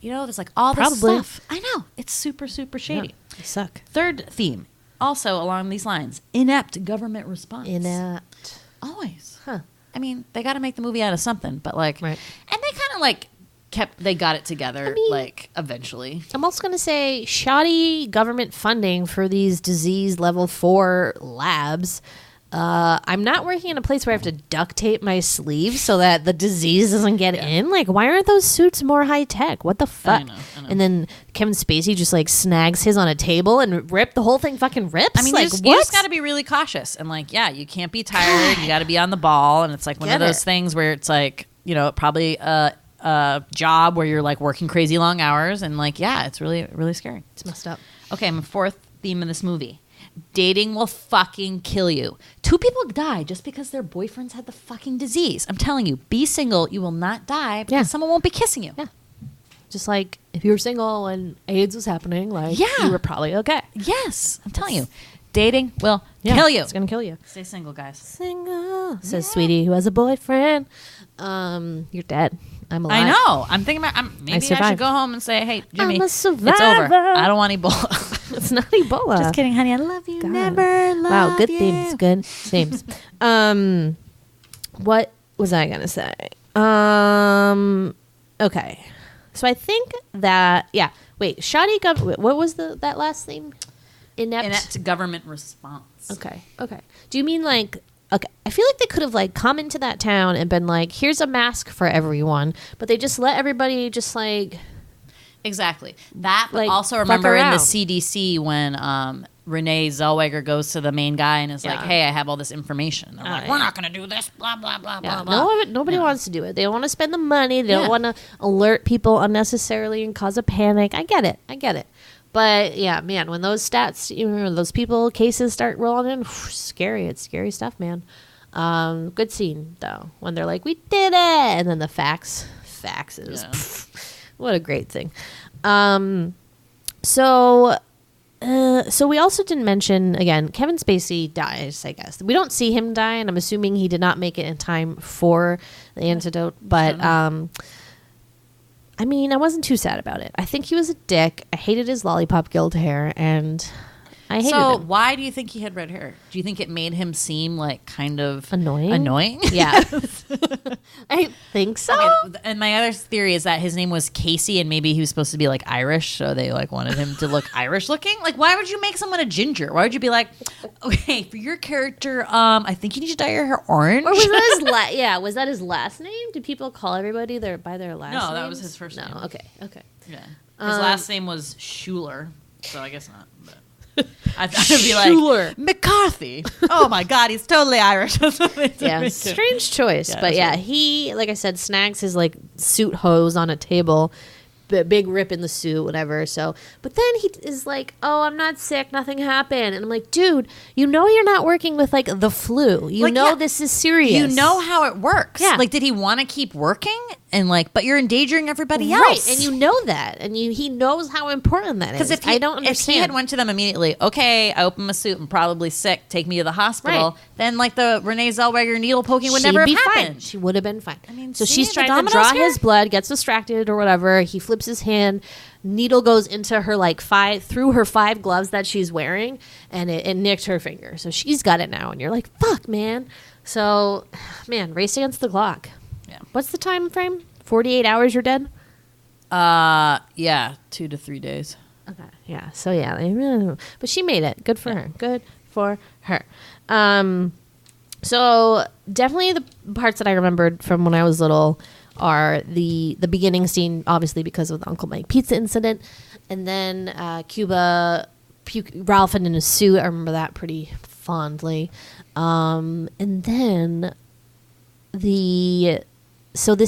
There's, all this stuff. I know. It's super, super shady. Yeah, they suck. 3rd theme, also along these lines, inept government response. Inept. Always. Huh. I mean, they got to make the movie out of something, but, right. And they kind of, they got it together, like, eventually. I'm also going to say shoddy government funding for these disease level 4 labs. I'm not working in a place where I have to duct tape my sleeves so that the disease doesn't get in. Like, why aren't those suits more high tech? What the fuck? I know. And then Kevin Spacey just like snags his on a table and the whole thing fucking rips. I mean, like, you just got to be really cautious. And like, yeah, you can't be tired. You got to be on the ball. And it's like one of those things where it's like, you know, probably a job where you're like working crazy long hours. And like, yeah, it's really, really scary. It's messed up. Okay, my fourth theme of this movie. Dating will fucking kill you. 2 people die just because their boyfriends had the fucking disease. I'm telling you, be single. You will not die because someone won't be kissing you. Yeah. Just like if you were single and AIDS was happening, like you were probably okay. Yes. I'm telling you. Dating will kill you. It's going to kill you. Stay single, guys. Single. Says Sweetie, who has a boyfriend. You're dead. I'm alive. I know. I'm thinking about maybe I should go home and say, hey, Jimmy, I'm a survivor. it's over. I don't want Ebola. It's not Ebola. Just kidding, honey. I love you. God. Never love Wow, good you. themes. Good themes. What was I going to say? Okay. So I think that, wait, shoddy government, what was that last theme? Inept government response. Okay. Do you mean like, okay, I feel like they could have like come into that town and been like, here's a mask for everyone, but they just let everybody just like. Exactly. That, but like, also remember in the around. CDC when Renee Zellweger goes to the main guy and is like, hey, I have all this information. They're like, we're not going to do this, blah, blah, blah, blah, blah. Nobody wants to do it. They don't want to spend the money. They don't want to alert people unnecessarily and cause a panic. I get it. But yeah, man, when those stats, those cases start rolling in, scary. It's scary stuff, man. Good scene though, when they're like, we did it. And then the faxes. What a great thing. So we also didn't mention, again, Kevin Spacey dies, I guess. We don't see him die, and I'm assuming he did not make it in time for the antidote. But, I mean, I wasn't too sad about it. I think he was a dick. I hated his lollipop guild hair, and I hated So him. why do you think he had red hair? Do you think it made him seem like kind of Annoying? Yeah. I think so. Okay, and my other theory is that his name was Casey and maybe he was supposed to be like Irish, so they like wanted him to look Irish looking. Like, why would you make someone a ginger? Why would you be like, okay, for your character, I think you need to dye your hair orange? Or was that his was that his last name? Did people call everybody by their last name? No, that was his first name. Okay. Yeah. His last name was Schuler, so I guess not. But. I'd be like McCarthy. Oh my God, he's totally Irish. Yeah, strange choice, Yeah, but right. he, like I said, snags his like suit hose on a table, big rip in the suit, whatever. So, but then he is like, "Oh, I'm not sick, nothing happened," and I'm like, "Dude, you're not working with like the flu. This is serious. You know how it works. Yeah. Like, did he want to keep working? And like, but you're endangering everybody right?" else, And you know that, and he knows how important that is. Because I don't understand. If he had went to them immediately, okay, I opened my suit, I'm probably sick, take me to the hospital, Right. then like the Renee Zellweger needle poking would She'd never have be happened. fine. She would have been fine. I mean, so see, she's the trying to dominoes draw here? his blood, gets distracted or whatever. He flips his hand. Needle goes into her through her 5 gloves that she's wearing, and it nicked her finger. So she's got it now, and you're like, fuck, man. So, man, race against the clock. Yeah. What's the time frame? 48 hours, you're dead? Yeah, 2 to 3 days. Okay. Yeah. So yeah, but she made it. Good for her. Good for her. So definitely the parts that I remembered from when I was little are the beginning scene, obviously because of the Uncle Mike pizza incident, and then Cuba Ralph in his suit. I remember that pretty fondly. And then this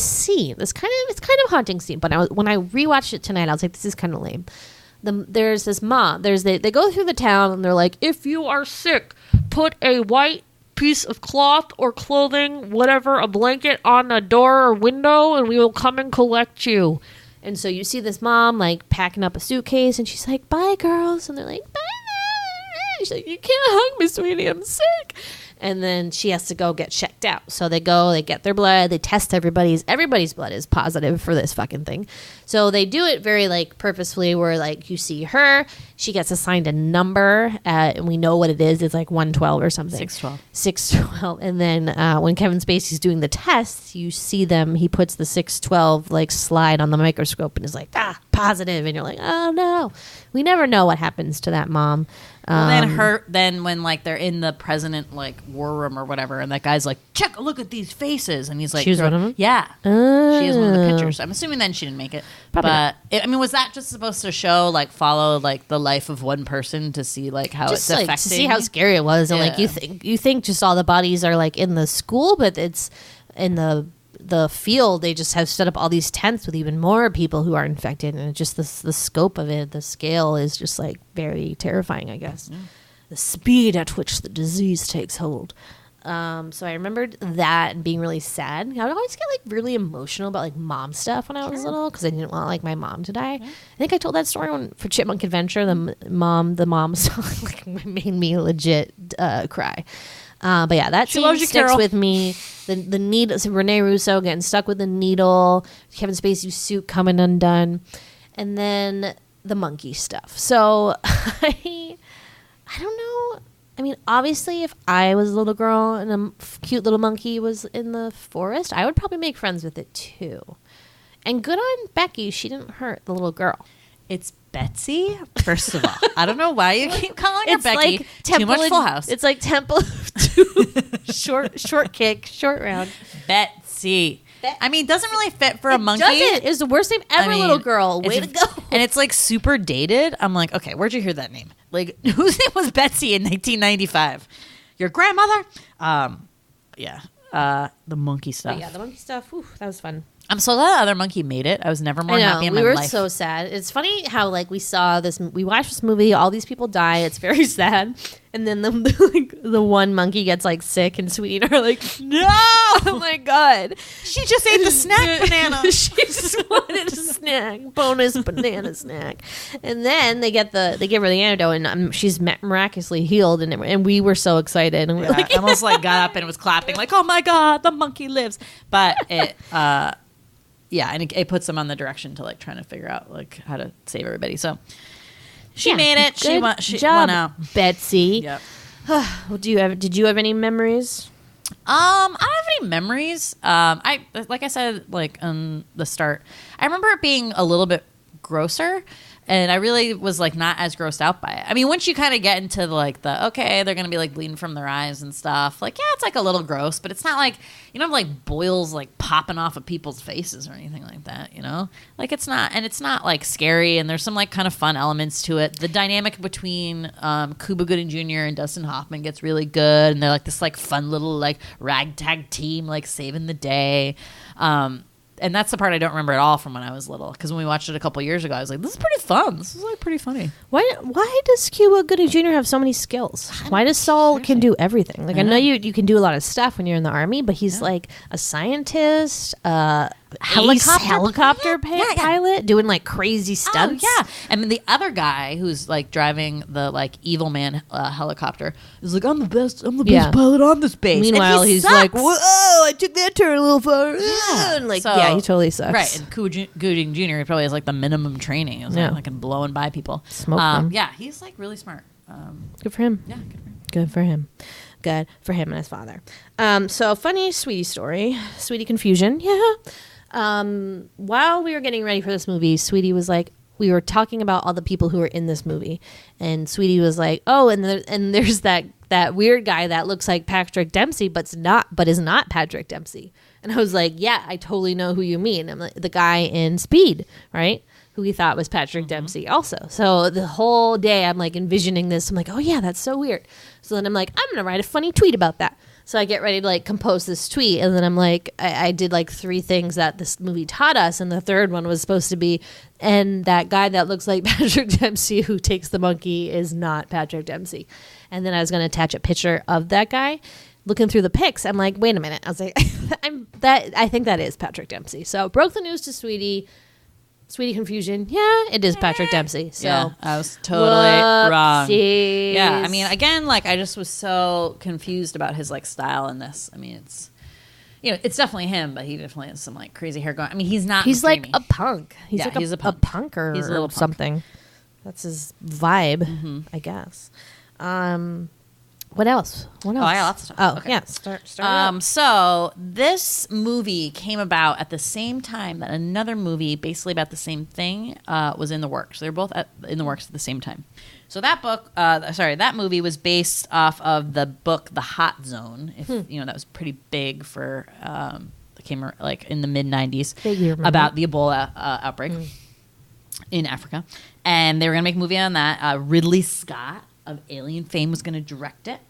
scene, it's kind of haunting scene, but when I rewatched it tonight, I was like, this is kind of lame. There's this mom. They go through the town and they're like, if you are sick, put a white piece of cloth or clothing, whatever, a blanket on a door or window, and we will come and collect you. And so you see this mom like packing up a suitcase, and she's like, bye, girls. And they're like, bye. She's like, you can't hug me, sweetie. I'm sick. And then she has to go get checked out. So they get their blood. They test everybody's blood is positive for this fucking thing. So they do it very like purposefully where like you see her, she gets assigned a number and we know what it is. It's like 112 or something. 612. And then when Kevin Spacey's doing the tests, you see them, he puts the 612 like slide on the microscope and is like, positive. And you're like, oh no. We never know what happens to that mom. Well, then when like they're in the president like war room or whatever, and that guy's like, check a look at these faces, and he's like, she was one of them? Yeah, she is one of the pictures. I'm assuming then she didn't make it. Probably but was that just supposed to show like follow like the life of one person to see like how just it's like affecting, to see how scary it was, and like you think just all the bodies are like in the school, but it's in the field. They just have set up all these tents with even more people who are infected, and just the scope of it, the scale is just like very terrifying, I guess. The speed at which the disease takes hold. So I remembered that and being really sad. I would always get like really emotional about like mom stuff when I was little because I didn't want like my mom to die. I think I told that story for Chipmunk Adventure. The mom song like made me legit cry. But yeah, that scene sticks with me. The needle, so Rene Russo getting stuck with the needle, Kevin Spacey's suit coming undone, and then the monkey stuff. So I don't know. I mean, obviously, if I was a little girl and a cute little monkey was in the forest, I would probably make friends with it too. And good on Becky, she didn't hurt the little girl. It's Betsy, first of all. I don't know why you keep calling her Becky. Like too much Full House. It's like Temple of Doom. short kick, short round. Betsy. I mean, doesn't really fit for a monkey. Doesn't. It's the worst name ever, little girl. Way to go. And it's like super dated. I'm like, okay, where'd you hear that name? Like, whose name was Betsy in 1995? Your grandmother? The monkey stuff. But yeah, the monkey stuff. Whew, that was fun. I'm so glad the other monkey made it. I was never more happy in my life. We were so sad. It's funny how like we watched this movie, all these people die, it's very sad. And then the one monkey gets like sick and Sweetie and are like, no! Oh my god. She just ate the snack banana. She just wanted a snack. Bonus banana snack. And then they give her the antidote and she's miraculously healed and we were so excited and we were like, I almost like got up and was clapping like, oh my god, the monkey lives. But it and it puts them on the direction to like trying to figure out like how to save everybody. So she made it. She won out. Betsy. Yep. Did you have any memories? I don't have any memories. Like I said, like on the start, I remember it being a little bit grosser. And I really was like not as grossed out by it. I mean, once you kind of get into like they're going to be like bleeding from their eyes and stuff. Like, yeah, it's like a little gross, but it's not like, you don't have like boils like popping off of people's faces or anything like that, you know? Like it's not like scary and there's some like kind of fun elements to it. The dynamic between Cuba Gooding Jr. and Dustin Hoffman gets really good. And they're like this like fun little like ragtag team like saving the day. And that's the part I don't remember at all from when I was little. Because when we watched it a couple years ago, I was like, this is pretty fun. This is like pretty funny. Why does Cuba Gooding Jr. have so many skills? Why does Saul can do everything? Like I know you can do a lot of stuff when you're in the army, but he's like a scientist, helicopter pilot, doing like crazy stunts. Oh, yeah. I mean, the other guy who's like driving the like evil man helicopter is like, I'm the best pilot on this base. Meanwhile, he's like, whoa, I took that turn a little far. Yeah. And like, he totally sucks. Right. And Cuba Gooding Jr. He probably has like the minimum training. He was like blowing by people. Smoke them. Yeah, he's like really smart. Good for him. Yeah, good for him. Good for him. Good for him and his father. So funny Sweetie story. Sweetie confusion. Yeah. While we were getting ready for this movie, Sweetie was like, we were talking about all the people who were in this movie, and Sweetie was like, oh, and there's that weird guy that looks like Patrick Dempsey, but is not Patrick Dempsey. And I was like, yeah, I totally know who you mean. I'm like, the guy in Speed, right? Who we thought was Patrick Dempsey also. So the whole day I'm like envisioning this. I'm like, oh yeah, that's so weird. So then I'm like, I'm going to write a funny tweet about that. So I get ready to like compose this tweet. And then I'm like, I did like 3 things that this movie taught us. And the third one was supposed to be, and that guy that looks like Patrick Dempsey who takes the monkey is not Patrick Dempsey. And then I was going to attach a picture of that guy. Looking through the pics, I'm like, wait a minute. I was like, I think that is Patrick Dempsey. So broke the news to Sweetie. Sweetie Confusion. Yeah, it is Patrick Dempsey. So yeah, I was totally wrong. Whoopsies. Yeah, I mean, again, like I just was so confused about his like style in this. I mean, it's it's definitely him, but he definitely has some like crazy hair going. I mean, he's not. He's like dreamy. a punk. He's Yeah, like he's a a punk. punker He's a little or punk. something. That's his vibe, I guess. What else? What else? I got lots of stuff. Oh, Okay. yeah. Start up. So this movie came about at the same time that another movie, basically about the same thing, was in the works. They're both in the works at the same time. So that movie was based off of the book The Hot Zone. If that was pretty big for it came like in the mid '90s about the Ebola outbreak in Africa, and they were gonna make a movie on that. Ridley Scott of Alien fame was going to direct it.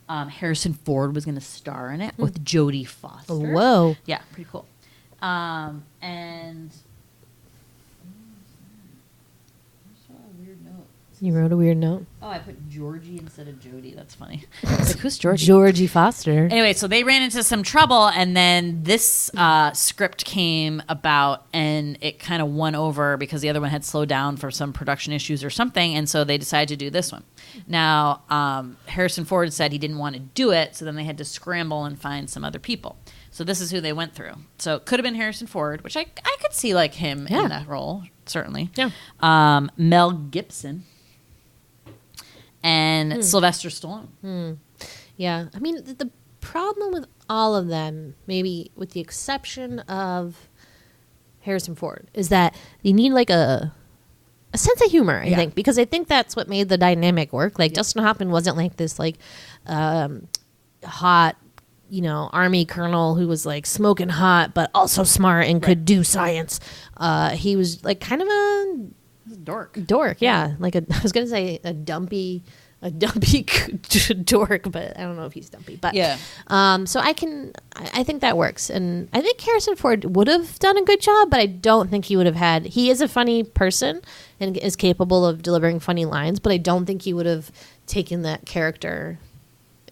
Harrison Ford was going to star in it with Jodie Foster. Whoa. Yeah, pretty cool. And I saw a weird note. You wrote a weird note. Oh, I put Georgie instead of Jodie. That's funny. I was like, who's Georgie? Georgie Foster. Anyway, so they ran into some trouble, and then this script came about, and it kind of won over because the other one had slowed down for some production issues or something, and so they decided to do this one. Now, Harrison Ford said he didn't want to do it, so then they had to scramble and find some other people. So this is who they went through. So it could have been Harrison Ford, which I could see like him in that role, certainly. Yeah. Mel Gibson. And Sylvester Stallone. Yeah. I mean, the problem with all of them, maybe with the exception of Harrison Ford, is that you need like a sense of humor, I think, because I think that's what made the dynamic work. Like Dustin Hoffman wasn't like this like hot, army colonel who was like smoking hot but also smart and could do science. He was like kind of a dork, yeah. Like I was gonna say a dumpy dork, but I don't know if he's dumpy. But yeah. So I think that works, and I think Harrison Ford would have done a good job, but I don't think he would have had. He is a funny person and is capable of delivering funny lines, but I don't think he would have taken that character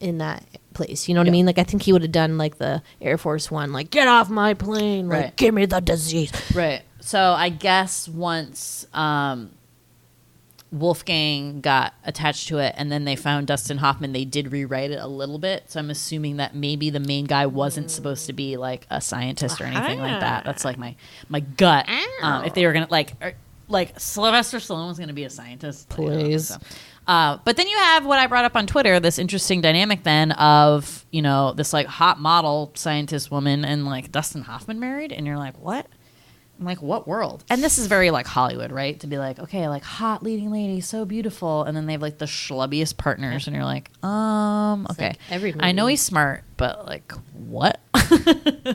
in that place. You know what I mean? Like I think he would have done like the Air Force One, like get off my plane, like give me the disease. Right. So I guess once Wolfgang got attached to it and then they found Dustin Hoffman, they did rewrite it a little bit. So I'm assuming that maybe the main guy wasn't supposed to be like a scientist or anything like that. That's like my gut. If they were going to like Sylvester Stallone was going to be a scientist. Please. But then you have what I brought up on Twitter, this interesting dynamic then of, this like hot model scientist woman and like Dustin Hoffman married. And you're like, what? I'm like, what world? And this is very like Hollywood, right? To be like, okay, like hot leading lady, so beautiful. And then they have like the schlubbiest partners. And you're like, okay. Like every movie. I know he's smart, but like, what?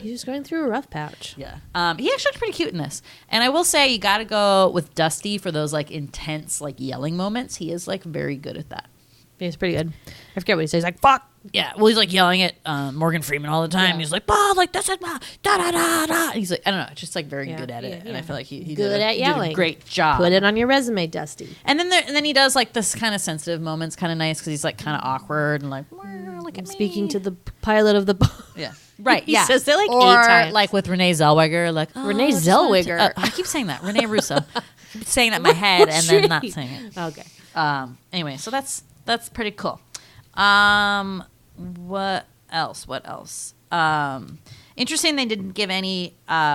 He's just going through a rough patch. Yeah. He actually looked pretty cute in this. And I will say you got to go with Dusty for those like intense like yelling moments. He is like very good at that. He's pretty good. I forget what he says. He's like, fuck. Yeah, well, he's like yelling at Morgan Freeman all the time. He's like, "Bah, like this is da da da da." He's like, I don't know, just like very good at it, and I feel like he good at yelling. did a great job. Put it on your resume, Dusty. And then he does like this kind of sensitive moments, kind of nice because he's like kind of awkward and like, look at me. Speaking to the pilot of the boat. Yeah, right. He Yeah, says it like or 8 times. like with Renee Zellweger, like Renee I just wanted Zellweger. I keep saying that. Renee Russo. I keep saying that in my head and then not saying it. Okay. Anyway, so that's pretty cool. What else? Interesting, they didn't give any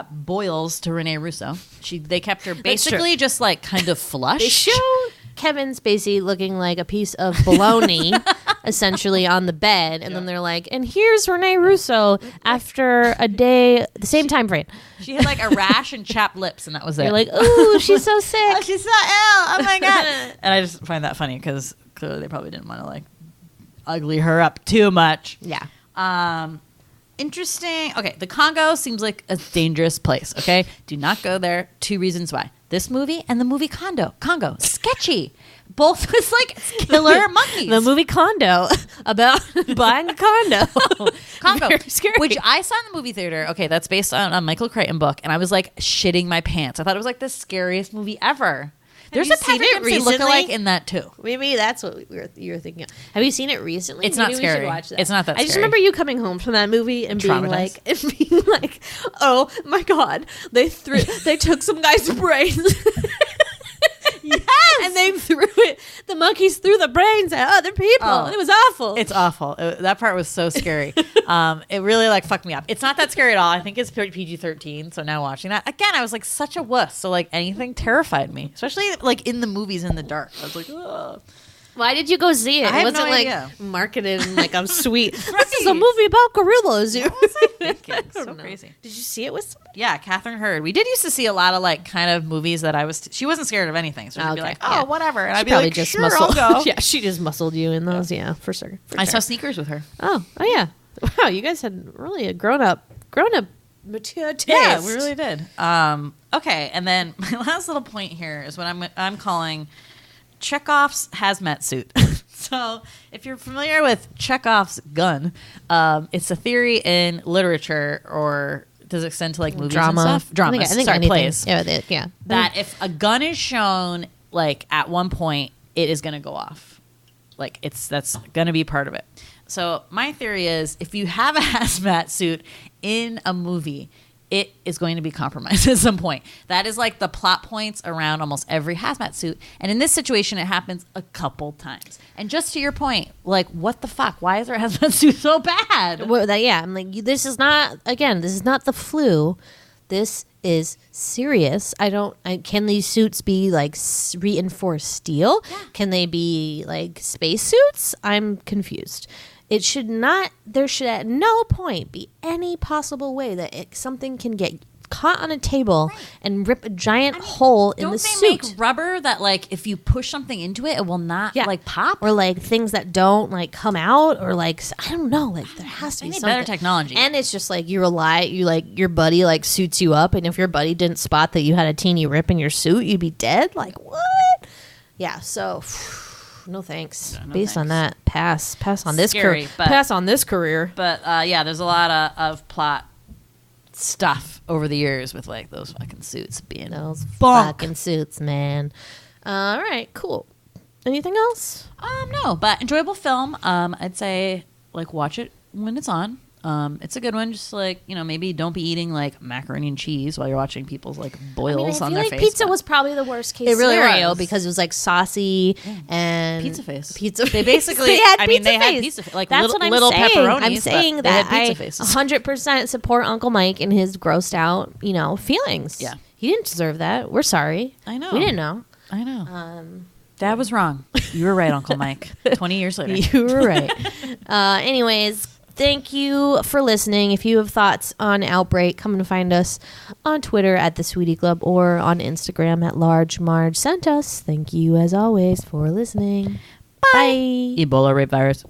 boils to Rene Russo. They kept her basically just like kind of flush. They show Kevin Spacey looking like a piece of bologna, essentially on the bed, and then they're like, "And here's Rene Russo after a day, the same time frame." She had like a rash and chapped lips, and that was it. They're like, "Ooh, she's so sick. Oh, she's so ill. Oh my god!" And I just find that funny because clearly they probably didn't want to like ugly her up too much. Yeah. Interesting. Okay, the Congo seems like a dangerous place. Okay, do not go there. 2 reasons why. This movie and the movie Congo, sketchy. Both was like killer monkeys. The movie Condo, about buying a condo. Congo, Very scary. which I saw in the movie theater. Okay, that's based on a Michael Crichton book, and I was like shitting my pants. I thought it was like the scariest movie ever. There's you a seen Patrick it Dempsey lookalike recently? in that too. Maybe that's what you were thinking of. Have you seen it recently? It's not Maybe we should scary. watch that. It's not that I just scary. remember you coming home from that movie and being Traumatized. like, oh my god, they took some guy's brains. Yes! And they threw it. The monkeys threw the brains at other people. Oh. It was awful. It's awful. That part was so scary. It really like fucked me up. It's not that scary at all. I think it's PG-13. So now watching that again, I was like such a wuss. So like anything terrified me, especially like in the movies in the dark. I was like, ugh. Why did you go see it? I have It wasn't no like idea. marketed and like I'm sweet. Right. This is a movie about gorillas. What was I thinking? don't So know. crazy. Did you see it with somebody? Yeah, Catherine Hurd. We did used to see a lot of like kind of movies that I was. She wasn't scared of anything, so she'd be Okay, like, yeah. "Oh, whatever," and She I'd be probably like, just "Sure, muscled. I'll go." Yeah, she just muscled you in those. Yeah, for sure. I saw Sneakers with her. Oh yeah. Wow, you guys had really a grown up mature taste. Yeah, we really did. Okay, and then my last little point here is what I'm calling Chekhov's hazmat suit. So, if you're familiar with Chekhov's gun, it's a theory in literature, or does it extend to like movies Drama. and stuff? Drama. I think Sorry, anything. plays. Yeah. That if a gun is shown, like at one point, it is going to go off. Like that's going to be part of it. So my theory is, if you have a hazmat suit in a movie, it is going to be compromised at some point. That is like the plot points around almost every hazmat suit. And in this situation, it happens a couple times. And just to your point, like, what the fuck? Why is our hazmat suit so bad? Well, I'm like, this is not the flu. This is serious. Can these suits be like reinforced steel? Yeah. Can they be like space suits? I'm confused. There should at no point be any possible way that something can get caught on a table and rip a giant hole in the suit. Don't they make rubber that, like, if you push something into it, it will not, like, pop? Or, like, things that don't, like, come out, or, like, I don't know. Like, there has to be something. Better technology. And it's just, like, your buddy, like, suits you up, and if your buddy didn't spot that you had a teeny rip in your suit, you'd be dead? Like, what? Yeah, so... No thanks. Yeah, no Based on thanks. that, pass on this Scary, but- pass on this career. But, yeah, there's a lot of plot stuff over the years with, like, those fucking suits being Those bunk. fucking suits, man. All right, cool. Anything else? No, but enjoyable film. I'd say, like, watch it when it's on. It's a good one. Just like, maybe don't be eating like macaroni and cheese while you're watching people's like boils on their face. Pizza was probably the worst case It really scenario was. because it was like saucy and Pizza face. They basically- they had I mean, pizza they had face. pizza fa- like That's little- what I'm little saying. pepperonis, I'm but saying they that had pizza I faces. 100% support Uncle Mike and his grossed out, feelings. Yeah. He didn't deserve that. We're sorry. I know. We didn't know. I know. Dad was wrong. You were right, Uncle Mike. 20 years later. You were right. Anyways, thank you for listening. If you have thoughts on Outbreak, come and find us on Twitter at the Sweetie Club or on Instagram at Large Marge Sent Us. Thank you as always for listening. Bye. Ebola rape virus.